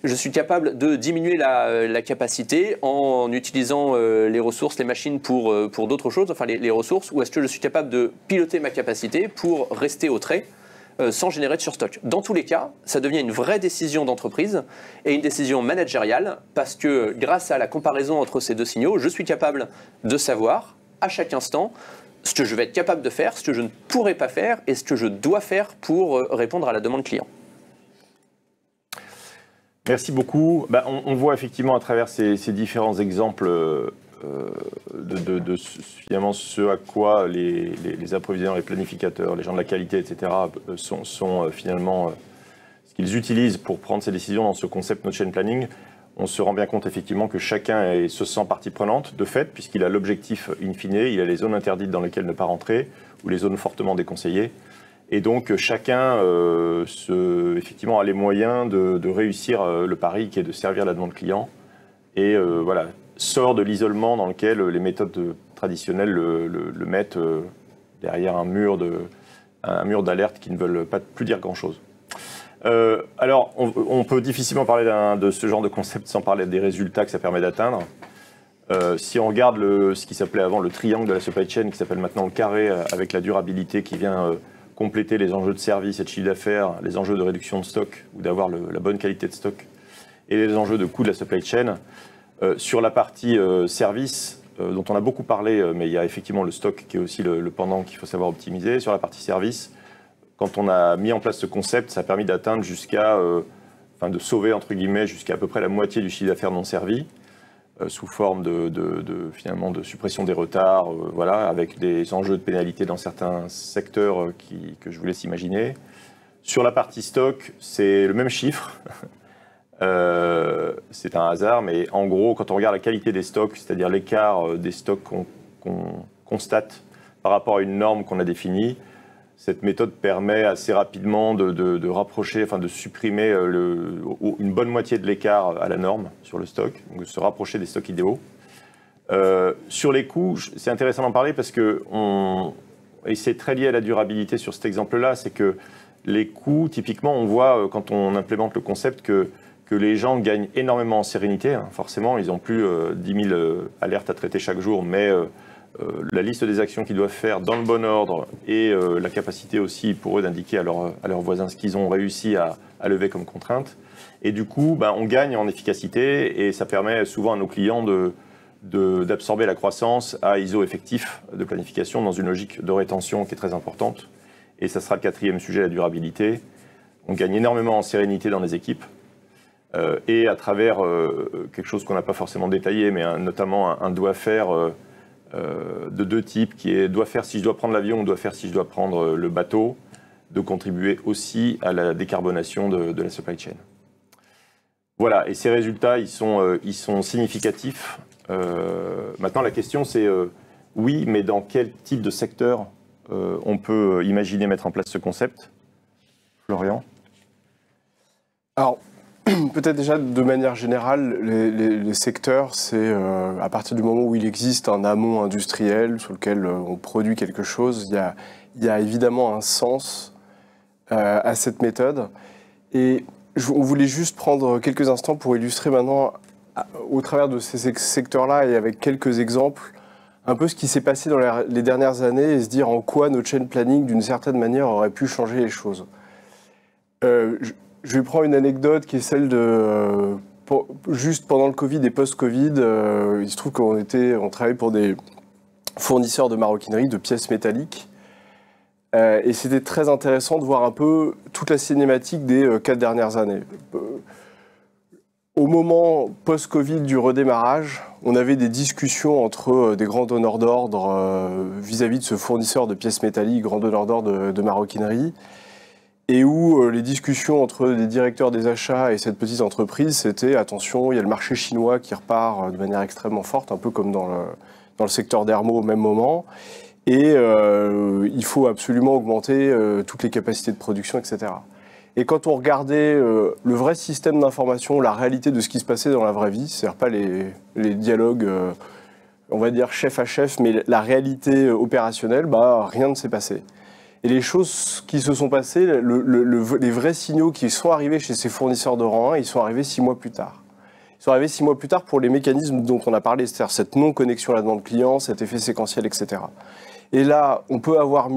je suis capable de diminuer la capacité en utilisant les ressources, les machines pour d'autres choses, enfin les ressources, ou est-ce que je suis capable de piloter ma capacité pour rester au trait sans générer de surstock. Dans tous les cas, ça devient une vraie décision d'entreprise et une décision managériale parce que grâce à la comparaison entre ces deux signaux, je suis capable de savoir à chaque instant ce que je vais être capable de faire, ce que je ne pourrai pas faire et ce que je dois faire pour répondre à la demande client. Merci beaucoup. On voit effectivement à travers ces différents exemples finalement ce à quoi les approvisionneurs, les planificateurs, les gens de la qualité, etc. sont finalement ce qu'ils utilisent pour prendre ces décisions dans ce concept No Chain Planning. On se rend bien compte effectivement que chacun se sent partie prenante de fait, puisqu'il a l'objectif in fine, il a les zones interdites dans lesquelles ne pas rentrer, ou les zones fortement déconseillées. Et donc chacun effectivement a les moyens de réussir le pari qui est de servir la demande client. Et voilà, sort de l'isolement dans lequel les méthodes traditionnelles le mettent derrière un mur d'alerte qui ne veulent pas plus dire grand-chose. Alors, on peut difficilement parler de ce genre de concept sans parler des résultats que ça permet d'atteindre. Si on regarde ce qui s'appelait avant le triangle de la supply chain, qui s'appelle maintenant le carré, avec la durabilité qui vient compléter les enjeux de service et de chiffre d'affaires, les enjeux de réduction de stock ou d'avoir la bonne qualité de stock, et les enjeux de coût de la supply chain. Sur la partie service, dont on a beaucoup parlé, mais il y a effectivement le stock qui est aussi le pendant qu'il faut savoir optimiser. Sur la partie service, quand on a mis en place ce concept, ça a permis d'atteindre de sauver entre guillemets jusqu'à peu près la moitié du chiffre d'affaires non servi, sous forme finalement de suppression des retards, voilà, avec des enjeux de pénalité dans certains secteurs que je vous laisse imaginer. Sur la partie stock, c'est le même chiffre. C'est un hasard, mais en gros, quand on regarde la qualité des stocks, c'est-à-dire l'écart des stocks qu'on constate par rapport à une norme qu'on a définie, cette méthode permet assez rapidement de rapprocher, enfin de supprimer une bonne moitié de l'écart à la norme sur le stock, donc de se rapprocher des stocks idéaux. Sur les coûts, c'est intéressant d'en parler parce que et c'est très lié à la durabilité sur cet exemple-là, c'est que les coûts, typiquement, on voit quand on implémente le concept que les gens gagnent énormément en sérénité. Hein. Forcément, ils n'ont plus 10 000 alertes à traiter chaque jour, mais la liste des actions qu'ils doivent faire dans le bon ordre et la capacité aussi pour eux d'indiquer à leurs voisins ce qu'ils ont réussi à lever comme contrainte. Et du coup, on gagne en efficacité et ça permet souvent à nos clients d'absorber la croissance à ISO effectif de planification dans une logique de rétention qui est très importante. Et ça sera le quatrième sujet, la durabilité. On gagne énormément en sérénité dans les équipes. Et à travers quelque chose qu'on n'a pas forcément détaillé, mais notamment un doit-faire de deux types, qui est doit-faire si je dois prendre l'avion ou doit-faire si je dois prendre le bateau, de contribuer aussi à la décarbonation de la supply chain. Voilà, et ces résultats, ils sont significatifs. Maintenant, la question, c'est oui, mais dans quel type de secteur on peut imaginer mettre en place ce concept? Florian? Alors, peut-être déjà de manière générale, les secteurs, c'est à partir du moment où il existe un amont industriel sur lequel on produit quelque chose, il y a évidemment un sens à cette méthode. Et on voulait juste prendre quelques instants pour illustrer maintenant, au travers de ces secteurs-là et avec quelques exemples, un peu ce qui s'est passé dans les dernières années et se dire en quoi notre chain planning, d'une certaine manière, aurait pu changer les choses. Je vais prendre une anecdote qui est celle de juste pendant le Covid et post-Covid. Il se trouve qu'on travaillait pour des fournisseurs de maroquinerie, de pièces métalliques. Et c'était très intéressant de voir un peu toute la cinématique des 4 dernières années. Au moment post-Covid du redémarrage, on avait des discussions entre des grands donneurs d'ordre vis-à-vis de ce fournisseur de pièces métalliques, grand donneur d'ordre de maroquinerie. Et où les discussions entre les directeurs des achats et cette petite entreprise, c'était attention, il y a le marché chinois qui repart de manière extrêmement forte, un peu comme dans le secteur d'Hermo au même moment. Et il faut absolument augmenter toutes les capacités de production, etc. Et quand on regardait le vrai système d'information, la réalité de ce qui se passait dans la vraie vie, c'est-à-dire pas les dialogues, on va dire chef à chef, mais la réalité opérationnelle, rien ne s'est passé. Et les choses qui se sont passées, les vrais signaux qui sont arrivés chez ces fournisseurs de rang 1, ils sont arrivés 6 mois plus tard. Ils sont arrivés 6 mois plus tard pour les mécanismes dont on a parlé, c'est-à-dire cette non-connexion à la demande client, cet effet séquentiel, etc. Et là, on peut avoir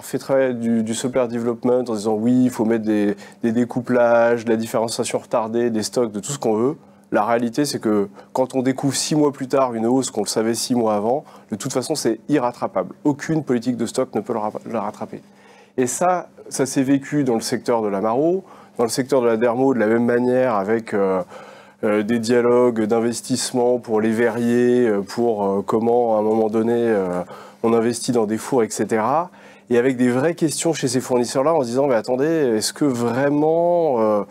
fait travailler du software development en disant oui, il faut mettre des découplages, de la différenciation retardée, des stocks, de tout ce qu'on veut. La réalité, c'est que quand on découvre 6 mois plus tard une hausse qu'on le savait 6 mois avant, de toute façon, c'est irrattrapable. Aucune politique de stock ne peut le rattraper. Et ça s'est vécu dans le secteur de la Maro, dans le secteur de la Dermo de la même manière, avec des dialogues d'investissement pour les verriers, pour comment, à un moment donné, on investit dans des fours, etc. Et avec des vraies questions chez ces fournisseurs-là, en se disant, mais attendez, est-ce que vraiment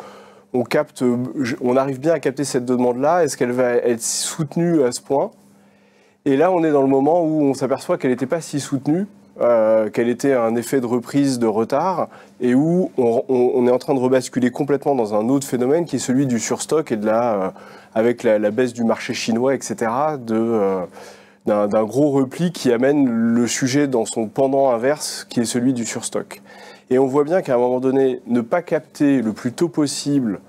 on arrive bien à capter cette demande-là? Est-ce qu'elle va être soutenue à ce point? Et là, on est dans le moment où on s'aperçoit qu'elle n'était pas si soutenue, qu'elle était un effet de reprise de retard, et où on est en train de rebasculer complètement dans un autre phénomène qui est celui du surstock et avec la baisse du marché chinois, etc., d'un gros repli qui amène le sujet dans son pendant inverse, qui est celui du surstock. Et on voit bien qu'à un moment donné, ne pas capter le plus tôt possible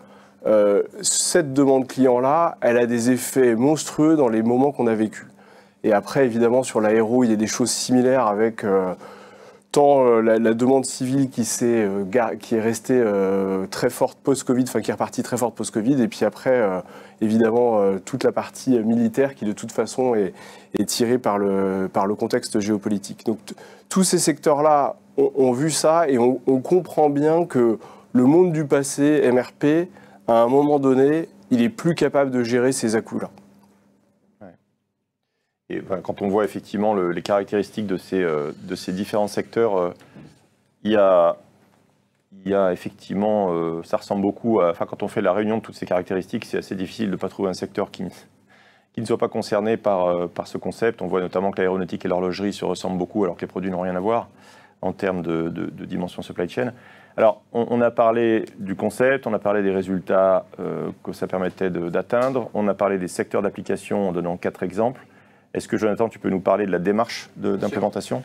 cette demande client-là, elle a des effets monstrueux dans les moments qu'on a vécus. Et après, évidemment, sur l'aéro, il y a des choses similaires avec tant la demande civile qui est restée très forte post-Covid, enfin qui est repartie très forte post-Covid, et puis après, évidemment, toute la partie militaire qui, de toute façon, est tirée par le contexte géopolitique. Donc, tous ces secteurs-là ont vu ça, et on comprend bien que le monde du passé, MRP, à un moment donné, il est plus capable de gérer ces à-coups-là. Et quand on voit effectivement les caractéristiques de ces différents secteurs, il y a effectivement, ça ressemble beaucoup à, quand on fait la réunion de toutes ces caractéristiques, c'est assez difficile de ne pas trouver un secteur qui ne soit pas concerné par ce concept. On voit notamment que l'aéronautique et l'horlogerie se ressemblent beaucoup alors que les produits n'ont rien à voir en termes de dimension supply chain. Alors, on a parlé du concept, on a parlé des résultats que ça permettait d'atteindre, on a parlé des secteurs d'application en donnant 4 exemples. Est-ce que, Jonathan, tu peux nous parler de la démarche d'implémentation ?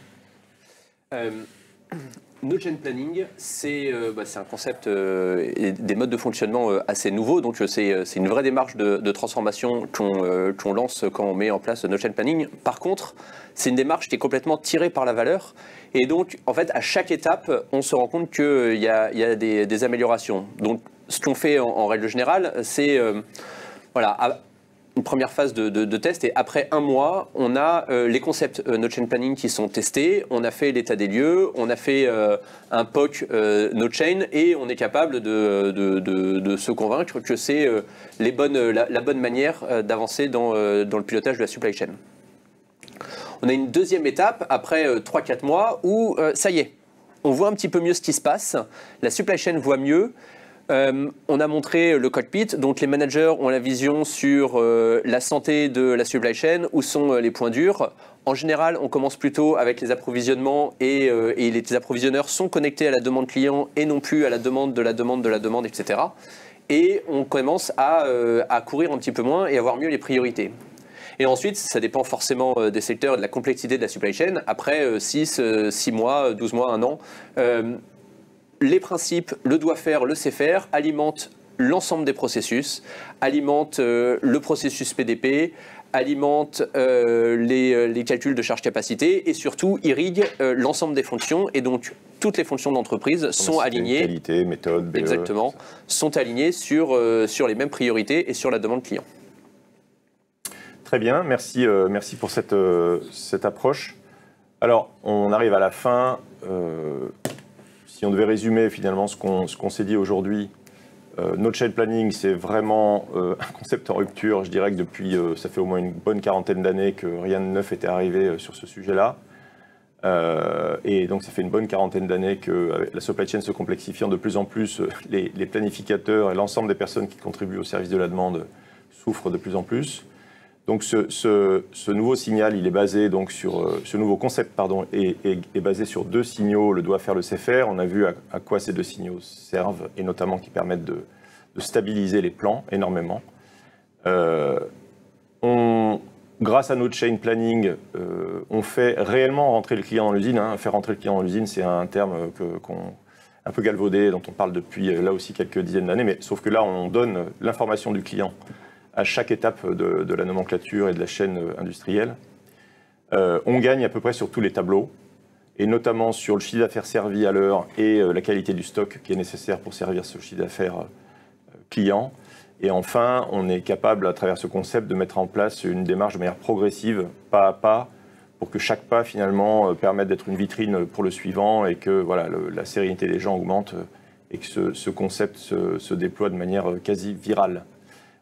No-Chain Planning, c'est un concept et des modes de fonctionnement assez nouveaux. Donc, c'est une vraie démarche de transformation qu'on lance quand on met en place No-Chain Planning. Par contre, c'est une démarche qui est complètement tirée par la valeur. Et donc, en fait, à chaque étape, on se rend compte qu'il y a des améliorations. Donc, ce qu'on fait en règle générale, c'est une première phase de test, et après 1 mois, on a les concepts No-Chain Planning qui sont testés, on a fait l'état des lieux, on a fait un POC No-Chain, et on est capable de se convaincre que c'est la bonne manière d'avancer dans le pilotage de la supply chain. On a une deuxième étape, après 3-4 mois, où ça y est, on voit un petit peu mieux ce qui se passe, la supply chain voit mieux. On a montré le cockpit, donc les managers ont la vision sur la santé de la supply chain, où sont les points durs. En général, on commence plutôt avec les approvisionnements, et les approvisionneurs sont connectés à la demande client et non plus à la demande de la demande de la demande, etc. Et on commence à courir un petit peu moins et à voir mieux les priorités. Et ensuite, ça dépend forcément des secteurs et de la complexité de la supply chain. Après 6 mois, 12 mois, 1 an, les principes, le doit faire, le sait faire, alimentent l'ensemble des processus, alimentent le processus PDP, alimentent les calculs de charge capacité, et surtout irriguent l'ensemble des fonctions. Et donc, toutes les fonctions de l'entreprise sont alignées. Qualité, méthode, BE. Exactement, sont alignées sur les mêmes priorités et sur la demande client. Très bien, merci pour cette approche. Alors, on arrive à la fin. Si on devait résumer finalement ce qu'on s'est dit aujourd'hui, No-Chain Planning, c'est vraiment un concept en rupture. Je dirais que depuis, ça fait au moins une bonne 40aine d'années que rien de neuf était arrivé sur ce sujet-là. Et donc, ça fait une bonne 40aine d'années que la supply chain se complexifiant de plus en plus, les planificateurs et l'ensemble des personnes qui contribuent au service de la demande souffrent de plus en plus. Donc ce nouveau signal, il est basé donc sur ce nouveau concept, pardon, est basé sur 2 signaux, le doit faire, le sait faire. On a vu à quoi ces 2 signaux servent, et notamment qui permettent de stabiliser les plans énormément. Grâce à notre chain planning, on fait réellement rentrer le client dans l'usine. Faire rentrer le client dans l'usine, c'est un terme un peu galvaudé, dont on parle depuis là aussi quelques dizaines d'années, mais sauf que là, on donne l'information du client à chaque étape de la nomenclature et de la chaîne industrielle. On gagne à peu près sur tous les tableaux, et notamment sur le chiffre d'affaires servi à l'heure et la qualité du stock qui est nécessaire pour servir ce chiffre d'affaires client. Et enfin, on est capable, à travers ce concept, de mettre en place une démarche de manière progressive, pas à pas, pour que chaque pas, finalement, permette d'être une vitrine pour le suivant et que voilà, la sérénité des gens augmente et que ce concept se déploie de manière quasi virale.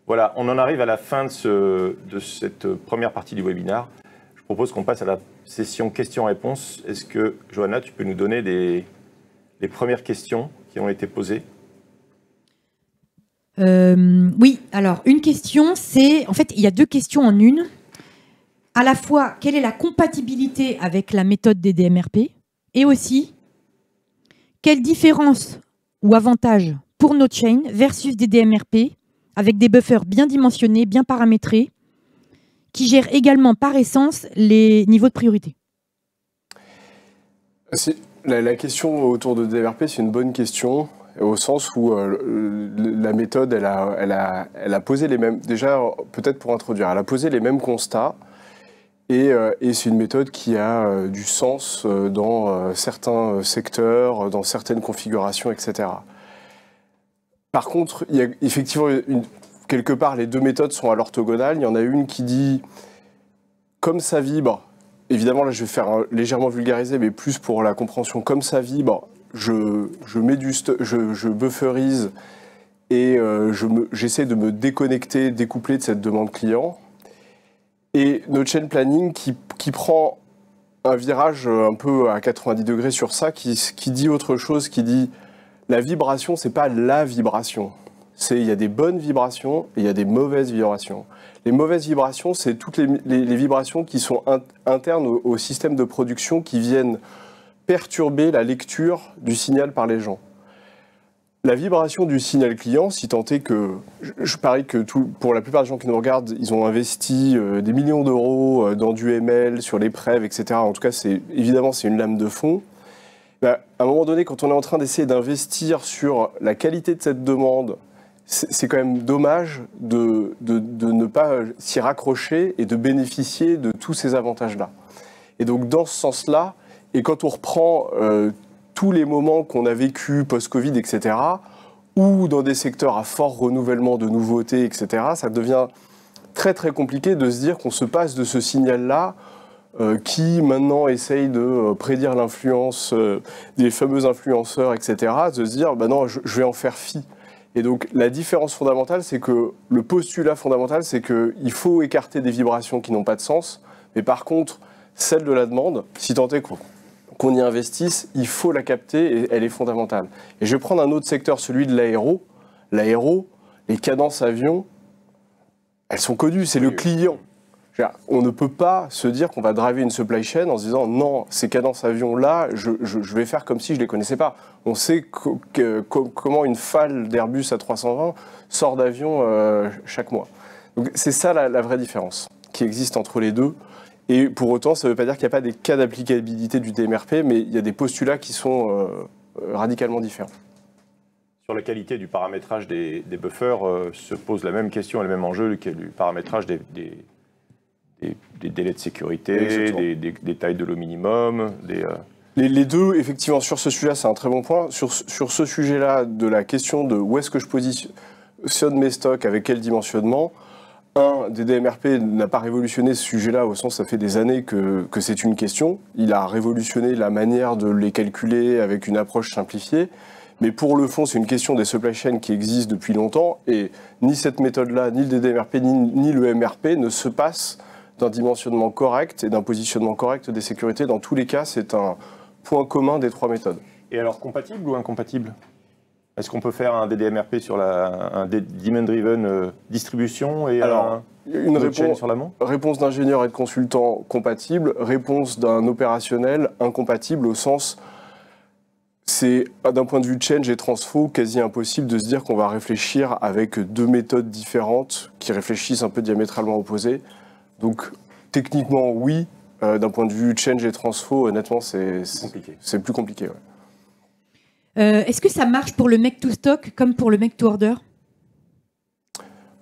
Voilà, on en arrive à la fin de cette première partie du webinaire. Je propose qu'on passe à la session questions-réponses. Est-ce que, Johanna, tu peux nous donner les premières questions qui ont été posées ? Oui, alors une question, c'est... En fait, il y a deux questions en une. À la fois, quelle est la compatibilité avec la méthode des DMRP ? Et aussi, quelle différence ou avantage pour notre chain versus des DMRP avec des buffers bien dimensionnés, bien paramétrés, qui gèrent également par essence les niveaux de priorité ? La question autour de DMRP, c'est une bonne question, au sens où la méthode, elle a posé les mêmes... Déjà, peut-être pour introduire, elle a posé les mêmes constats, et c'est une méthode qui a du sens dans certains secteurs, dans certaines configurations, etc. Par contre, il y a effectivement, quelque part, les deux méthodes sont à l'orthogonale. Il y en a une qui dit, comme ça vibre, évidemment, là, je vais faire légèrement vulgariser, mais plus pour la compréhension, comme ça vibre, je bufferise et j'essaie de me déconnecter, découpler de cette demande client. Et notre chain planning qui prend un virage un peu à 90 degrés sur ça, qui dit autre chose, qui dit la vibration, c'est pas la vibration. Il y a des bonnes vibrations et il y a des mauvaises vibrations. Les mauvaises vibrations, c'est toutes les vibrations qui sont internes au système de production qui viennent perturber la lecture du signal par les gens. La vibration du signal client, si tant est que, je parie que pour la plupart des gens qui nous regardent, ils ont investi des millions d'euros dans du ML, sur les prêves, etc. En tout cas, évidemment, c'est une lame de fond. À un moment donné, quand on est en train d'essayer d'investir sur la qualité de cette demande, c'est quand même dommage de ne pas s'y raccrocher et de bénéficier de tous ces avantages-là. Et donc, dans ce sens-là, et quand on reprend tous les moments qu'on a vécu post-Covid, etc., ou dans des secteurs à fort renouvellement de nouveautés, etc., ça devient très très compliqué de se dire qu'on se passe de ce signal-là qui maintenant essaye de prédire l'influence des fameux influenceurs, etc., de se dire, non, je vais en faire fi. Et donc la différence fondamentale, c'est que le postulat fondamental, c'est qu'il faut écarter des vibrations qui n'ont pas de sens, mais par contre, celle de la demande, si tant est qu'on y investisse, il faut la capter et elle est fondamentale. Et je vais prendre un autre secteur, celui de l'aéro. L'aéro, les cadences avions, elles sont connues, c'est le client. On ne peut pas se dire qu'on va driver une supply chain en se disant non, ces cadences avions-là, je vais faire comme si je ne les connaissais pas. On sait comment une FAL d'Airbus A320 sort d'avion chaque mois. Donc c'est ça la vraie différence qui existe entre les deux. Et pour autant, ça ne veut pas dire qu'il n'y a pas des cas d'applicabilité du DMRP, mais il y a des postulats qui sont radicalement différents. Sur la qualité du paramétrage des buffers, se pose la même question et le même enjeu que du paramétrage des délais de sécurité, des tailles de l'eau minimum. Les deux, effectivement, sur ce sujet-là, c'est un très bon point. Sur ce sujet-là, de la question de où est-ce que je positionne mes stocks, avec quel dimensionnement, des DMRP n'a pas révolutionné ce sujet-là, au sens ça fait des années que c'est une question. Il a révolutionné la manière de les calculer avec une approche simplifiée. Mais pour le fond, c'est une question des supply chains qui existent depuis longtemps. Et ni cette méthode-là, ni le DMRP, ni le MRP ne se passent d'un dimensionnement correct et d'un positionnement correct des sécurités. Dans tous les cas, c'est un point commun des trois méthodes. Et alors, compatible ou incompatible ? Est-ce qu'on peut faire un DDMRP sur un demand-driven distribution et une réponse sur l'amont ? Réponse d'ingénieur et de consultant compatible, réponse d'un opérationnel incompatible au sens, c'est d'un point de vue change et transfo quasi impossible de se dire qu'on va réfléchir avec deux méthodes différentes qui réfléchissent un peu diamétralement opposées. Donc techniquement oui, d'un point de vue change et transfo, honnêtement c'est plus compliqué. Ouais. Est-ce que ça marche pour le make to stock comme pour le make to order ?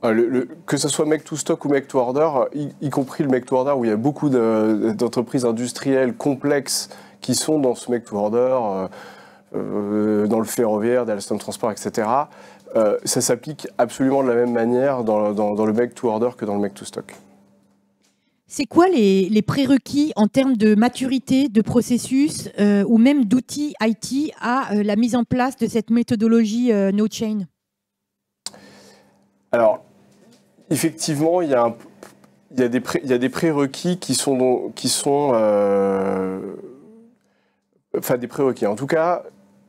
Que ce soit make to stock ou make to order, y compris le make to order où il y a beaucoup d'entreprises industrielles complexes qui sont dans ce make to order, dans le ferroviaire, dans l'Alstom Transport, etc. ça s'applique absolument de la même manière dans le make-to-order que dans le make-to-stock. C'est quoi les prérequis en termes de maturité, de processus ou même d'outils IT à la mise en place de cette méthodologie no-chain? Alors, effectivement, il y a des prérequis qui sont enfin, des prérequis. En tout cas,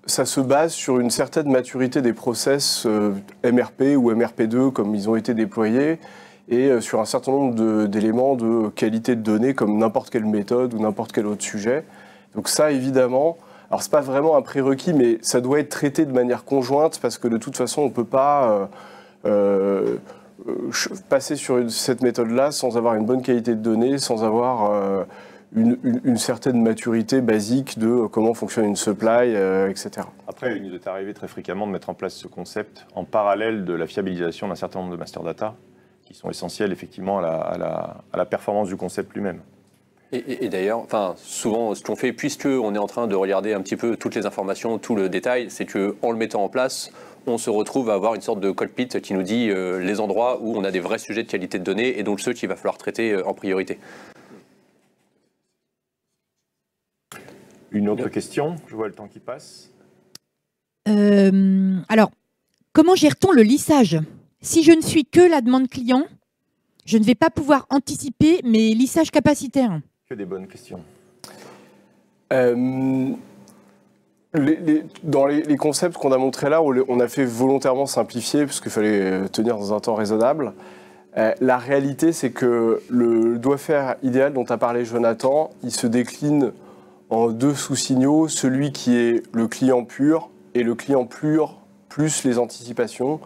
ça se base sur une certaine maturité des process MRP ou MRP2 comme ils ont été déployés et sur un certain nombre d'éléments de qualité de données comme n'importe quelle méthode ou n'importe quel autre sujet. Donc ça, évidemment, alors c'est pas vraiment un prérequis, mais ça doit être traité de manière conjointe parce que de toute façon, on ne peut pas passer sur cette méthode-là sans avoir une bonne qualité de données, sans avoir une certaine maturité basique de comment fonctionne une supply, etc. Après, il nous est arrivé très fréquemment de mettre en place ce concept en parallèle de la fiabilisation d'un certain nombre de master data qui sont essentiels effectivement à la performance du concept lui-même. Et d'ailleurs, enfin, souvent, ce qu'on fait, puisqu'on est en train de regarder un petit peu toutes les informations, tout le détail, c'est qu'en le mettant en place, on se retrouve à avoir une sorte de cockpit qui nous dit les endroits où on a des vrais sujets de qualité de données et donc ceux qu'il va falloir traiter en priorité. Une autre question? Je vois le temps qui passe. Alors, comment gère-t-on le lissage? Si je ne suis que la demande client, je ne vais pas pouvoir anticiper mes lissages capacitaires. Que des bonnes questions. Dans les concepts qu'on a montrés là, on a fait volontairement simplifier parce qu'il fallait tenir dans un temps raisonnable. La réalité, c'est que le doigt-faire idéal dont a parlé Jonathan, il se décline en deux sous-signaux, celui qui est le client pur et le client pur plus les anticipations.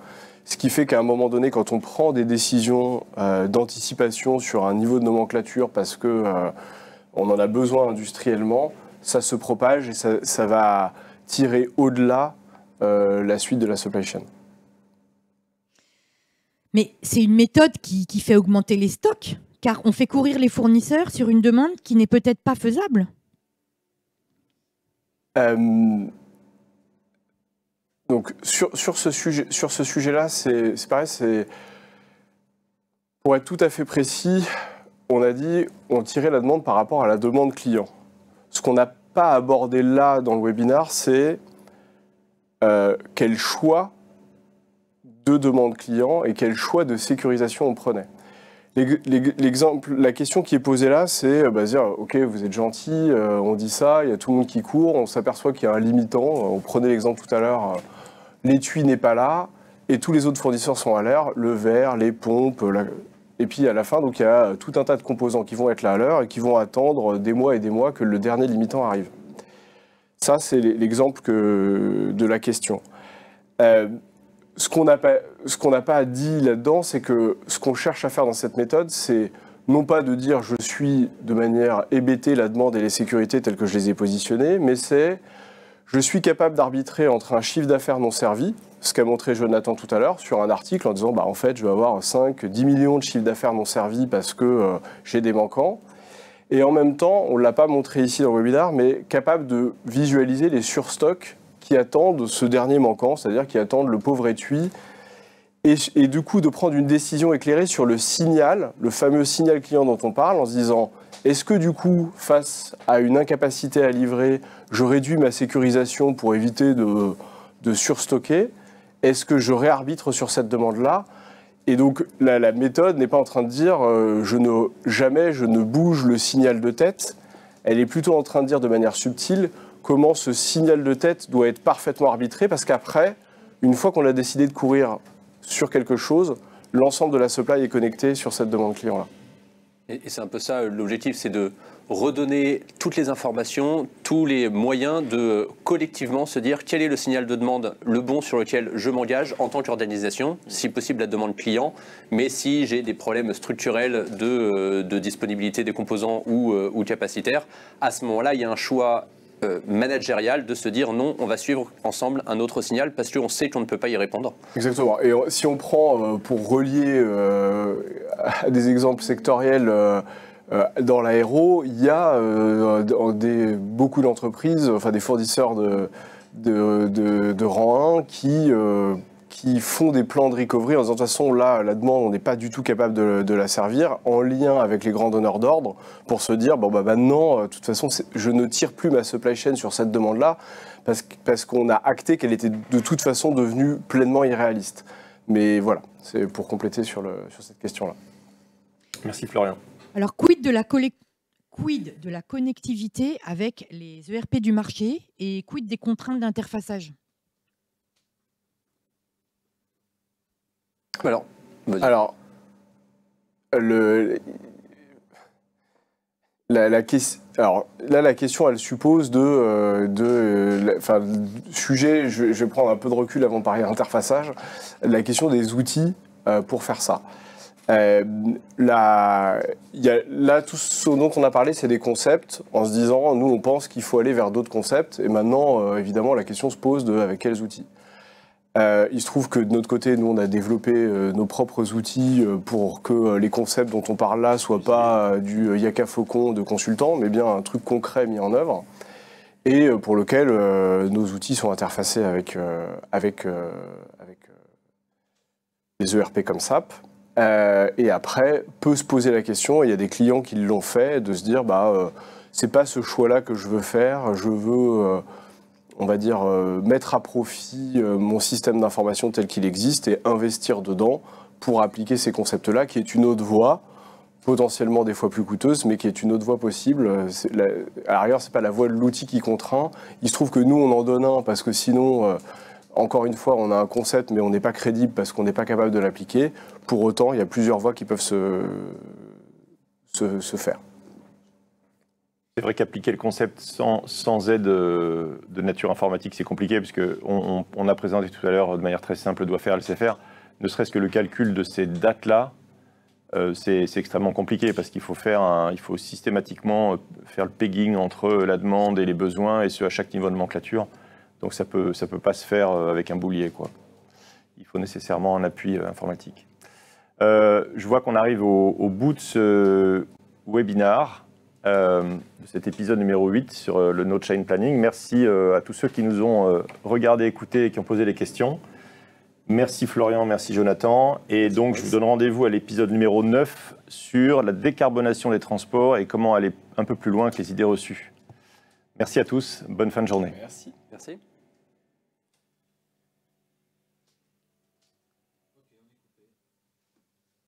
Ce qui fait qu'à un moment donné, quand on prend des décisions d'anticipation sur un niveau de nomenclature parce qu'on en a besoin industriellement, ça se propage et ça va tirer au-delà la suite de la supply chain. Mais c'est une méthode qui fait augmenter les stocks, car on fait courir les fournisseurs sur une demande qui n'est peut-être pas faisable. Donc sur ce sujet-là, c'est pareil, pour être tout à fait précis, on a dit on tirait la demande par rapport à la demande client. Ce qu'on n'a pas abordé là dans le webinaire, c'est quel choix de demande client et quel choix de sécurisation on prenait. L'exemple, la question qui est posée là, c'est dire ok, vous êtes gentil, on dit ça, il y a tout le monde qui court, on s'aperçoit qu'il y a un limitant. On prenait l'exemple tout à l'heure, l'étui n'est pas là et tous les autres fournisseurs sont à l'heure, le verre, les pompes, et puis à la fin, donc il y a tout un tas de composants qui vont être là à l'heure et qui vont attendre des mois et des mois que le dernier limitant arrive. Ça, c'est l'exemple de la question. Ce qu'on n'a pas dit là-dedans, c'est que ce qu'on cherche à faire dans cette méthode, c'est non pas de dire je suis de manière hébétée la demande et les sécurités telles que je les ai positionnées, mais c'est je suis capable d'arbitrer entre un chiffre d'affaires non servi, ce qu'a montré Jonathan tout à l'heure sur un article en disant en fait je vais avoir 5-10 millions de chiffres d'affaires non servis parce que j'ai des manquants. Et en même temps, on ne l'a pas montré ici dans le webinaire, mais capable de visualiser les surstocks qui attendent ce dernier manquant, c'est-à-dire qui attendent le pauvre étui, et du coup de prendre une décision éclairée sur le signal, le fameux signal client dont on parle, en se disant est-ce que du coup, face à une incapacité à livrer, je réduis ma sécurisation pour éviter de surstocker? Est-ce que je réarbitre sur cette demande-là? Et donc la méthode n'est pas en train de dire jamais je ne bouge le signal de tête, elle est plutôt en train de dire de manière subtile comment ce signal de tête doit être parfaitement arbitré, parce qu'après, une fois qu'on a décidé de courir sur quelque chose, l'ensemble de la supply est connecté sur cette demande client-là. Et c'est un peu ça l'objectif, c'est de redonner toutes les informations, tous les moyens de collectivement se dire quel est le signal de demande, le bon sur lequel je m'engage en tant qu'organisation, si possible la demande client, mais si j'ai des problèmes structurels de disponibilité des composants ou capacitaires, à ce moment-là, il y a un choix managérial de se dire non, on va suivre ensemble un autre signal parce qu'on sait qu'on ne peut pas y répondre. Exactement. Et si on prend, pour relier à des exemples sectoriels, dans l'aéro, il y a beaucoup d'entreprises, enfin des fournisseurs de rang 1 qui qui font des plans de recovery en disant de toute façon là la demande on n'est pas du tout capable de la servir, en lien avec les grands donneurs d'ordre pour se dire bon bah maintenant de toute façon je ne tire plus ma supply chain sur cette demande là parce qu'on a acté qu'elle était de toute façon devenue pleinement irréaliste. Mais voilà, c'est pour compléter sur cette question là. Merci Florian. Alors quid de la connectivité avec les ERP du marché et quid des contraintes d'interfaçage? Alors, la question, elle suppose sujet, je vais prendre un peu de recul avant de parler d'interfaçage, la question des outils pour faire ça. Là, tout ce dont on a parlé, c'est des concepts, en se disant, nous, on pense qu'il faut aller vers d'autres concepts, et maintenant, évidemment, la question se pose avec quels outils. Il se trouve que de notre côté, nous, on a développé nos propres outils pour que les concepts dont on parle là ne soient pas du yaka faucon de consultant, mais bien un truc concret mis en œuvre, et pour lequel nos outils sont interfacés avec les ERP comme SAP. Et après, peut se poser la question, il y a des clients qui l'ont fait, de se dire, c'est pas ce choix-là que je veux faire, je veux... on va dire, mettre à profit mon système d'information tel qu'il existe et investir dedans pour appliquer ces concepts-là, qui est une autre voie, potentiellement des fois plus coûteuse, mais qui est une autre voie possible. À l'arrière, ce n'est pas la voie de l'outil qui contraint. Il se trouve que nous, on en donne un, parce que sinon, encore une fois, on a un concept, mais on n'est pas crédible parce qu'on n'est pas capable de l'appliquer. Pour autant, il y a plusieurs voies qui peuvent se faire. C'est vrai qu'appliquer le concept sans aide de nature informatique, c'est compliqué, puisqu'on a présenté tout à l'heure de manière très simple, doit faire, elle sait faire. Ne serait-ce que le calcul de ces dates-là, c'est extrêmement compliqué, parce qu'il faut systématiquement faire le pegging entre la demande et les besoins, et ce à chaque niveau de nomenclature. Donc ça peut pas se faire avec un boulier, quoi. Il faut nécessairement un appui informatique. Je vois qu'on arrive au bout de ce webinaire. De cet épisode numéro 8 sur le Node Chain Planning. Merci à tous ceux qui nous ont regardés, écoutés et qui ont posé des questions. Merci Florian, merci Jonathan. Et donc, je vous donne rendez-vous à l'épisode numéro 9 sur la décarbonation des transports et comment aller un peu plus loin que les idées reçues. Merci à tous, bonne fin de journée. Merci.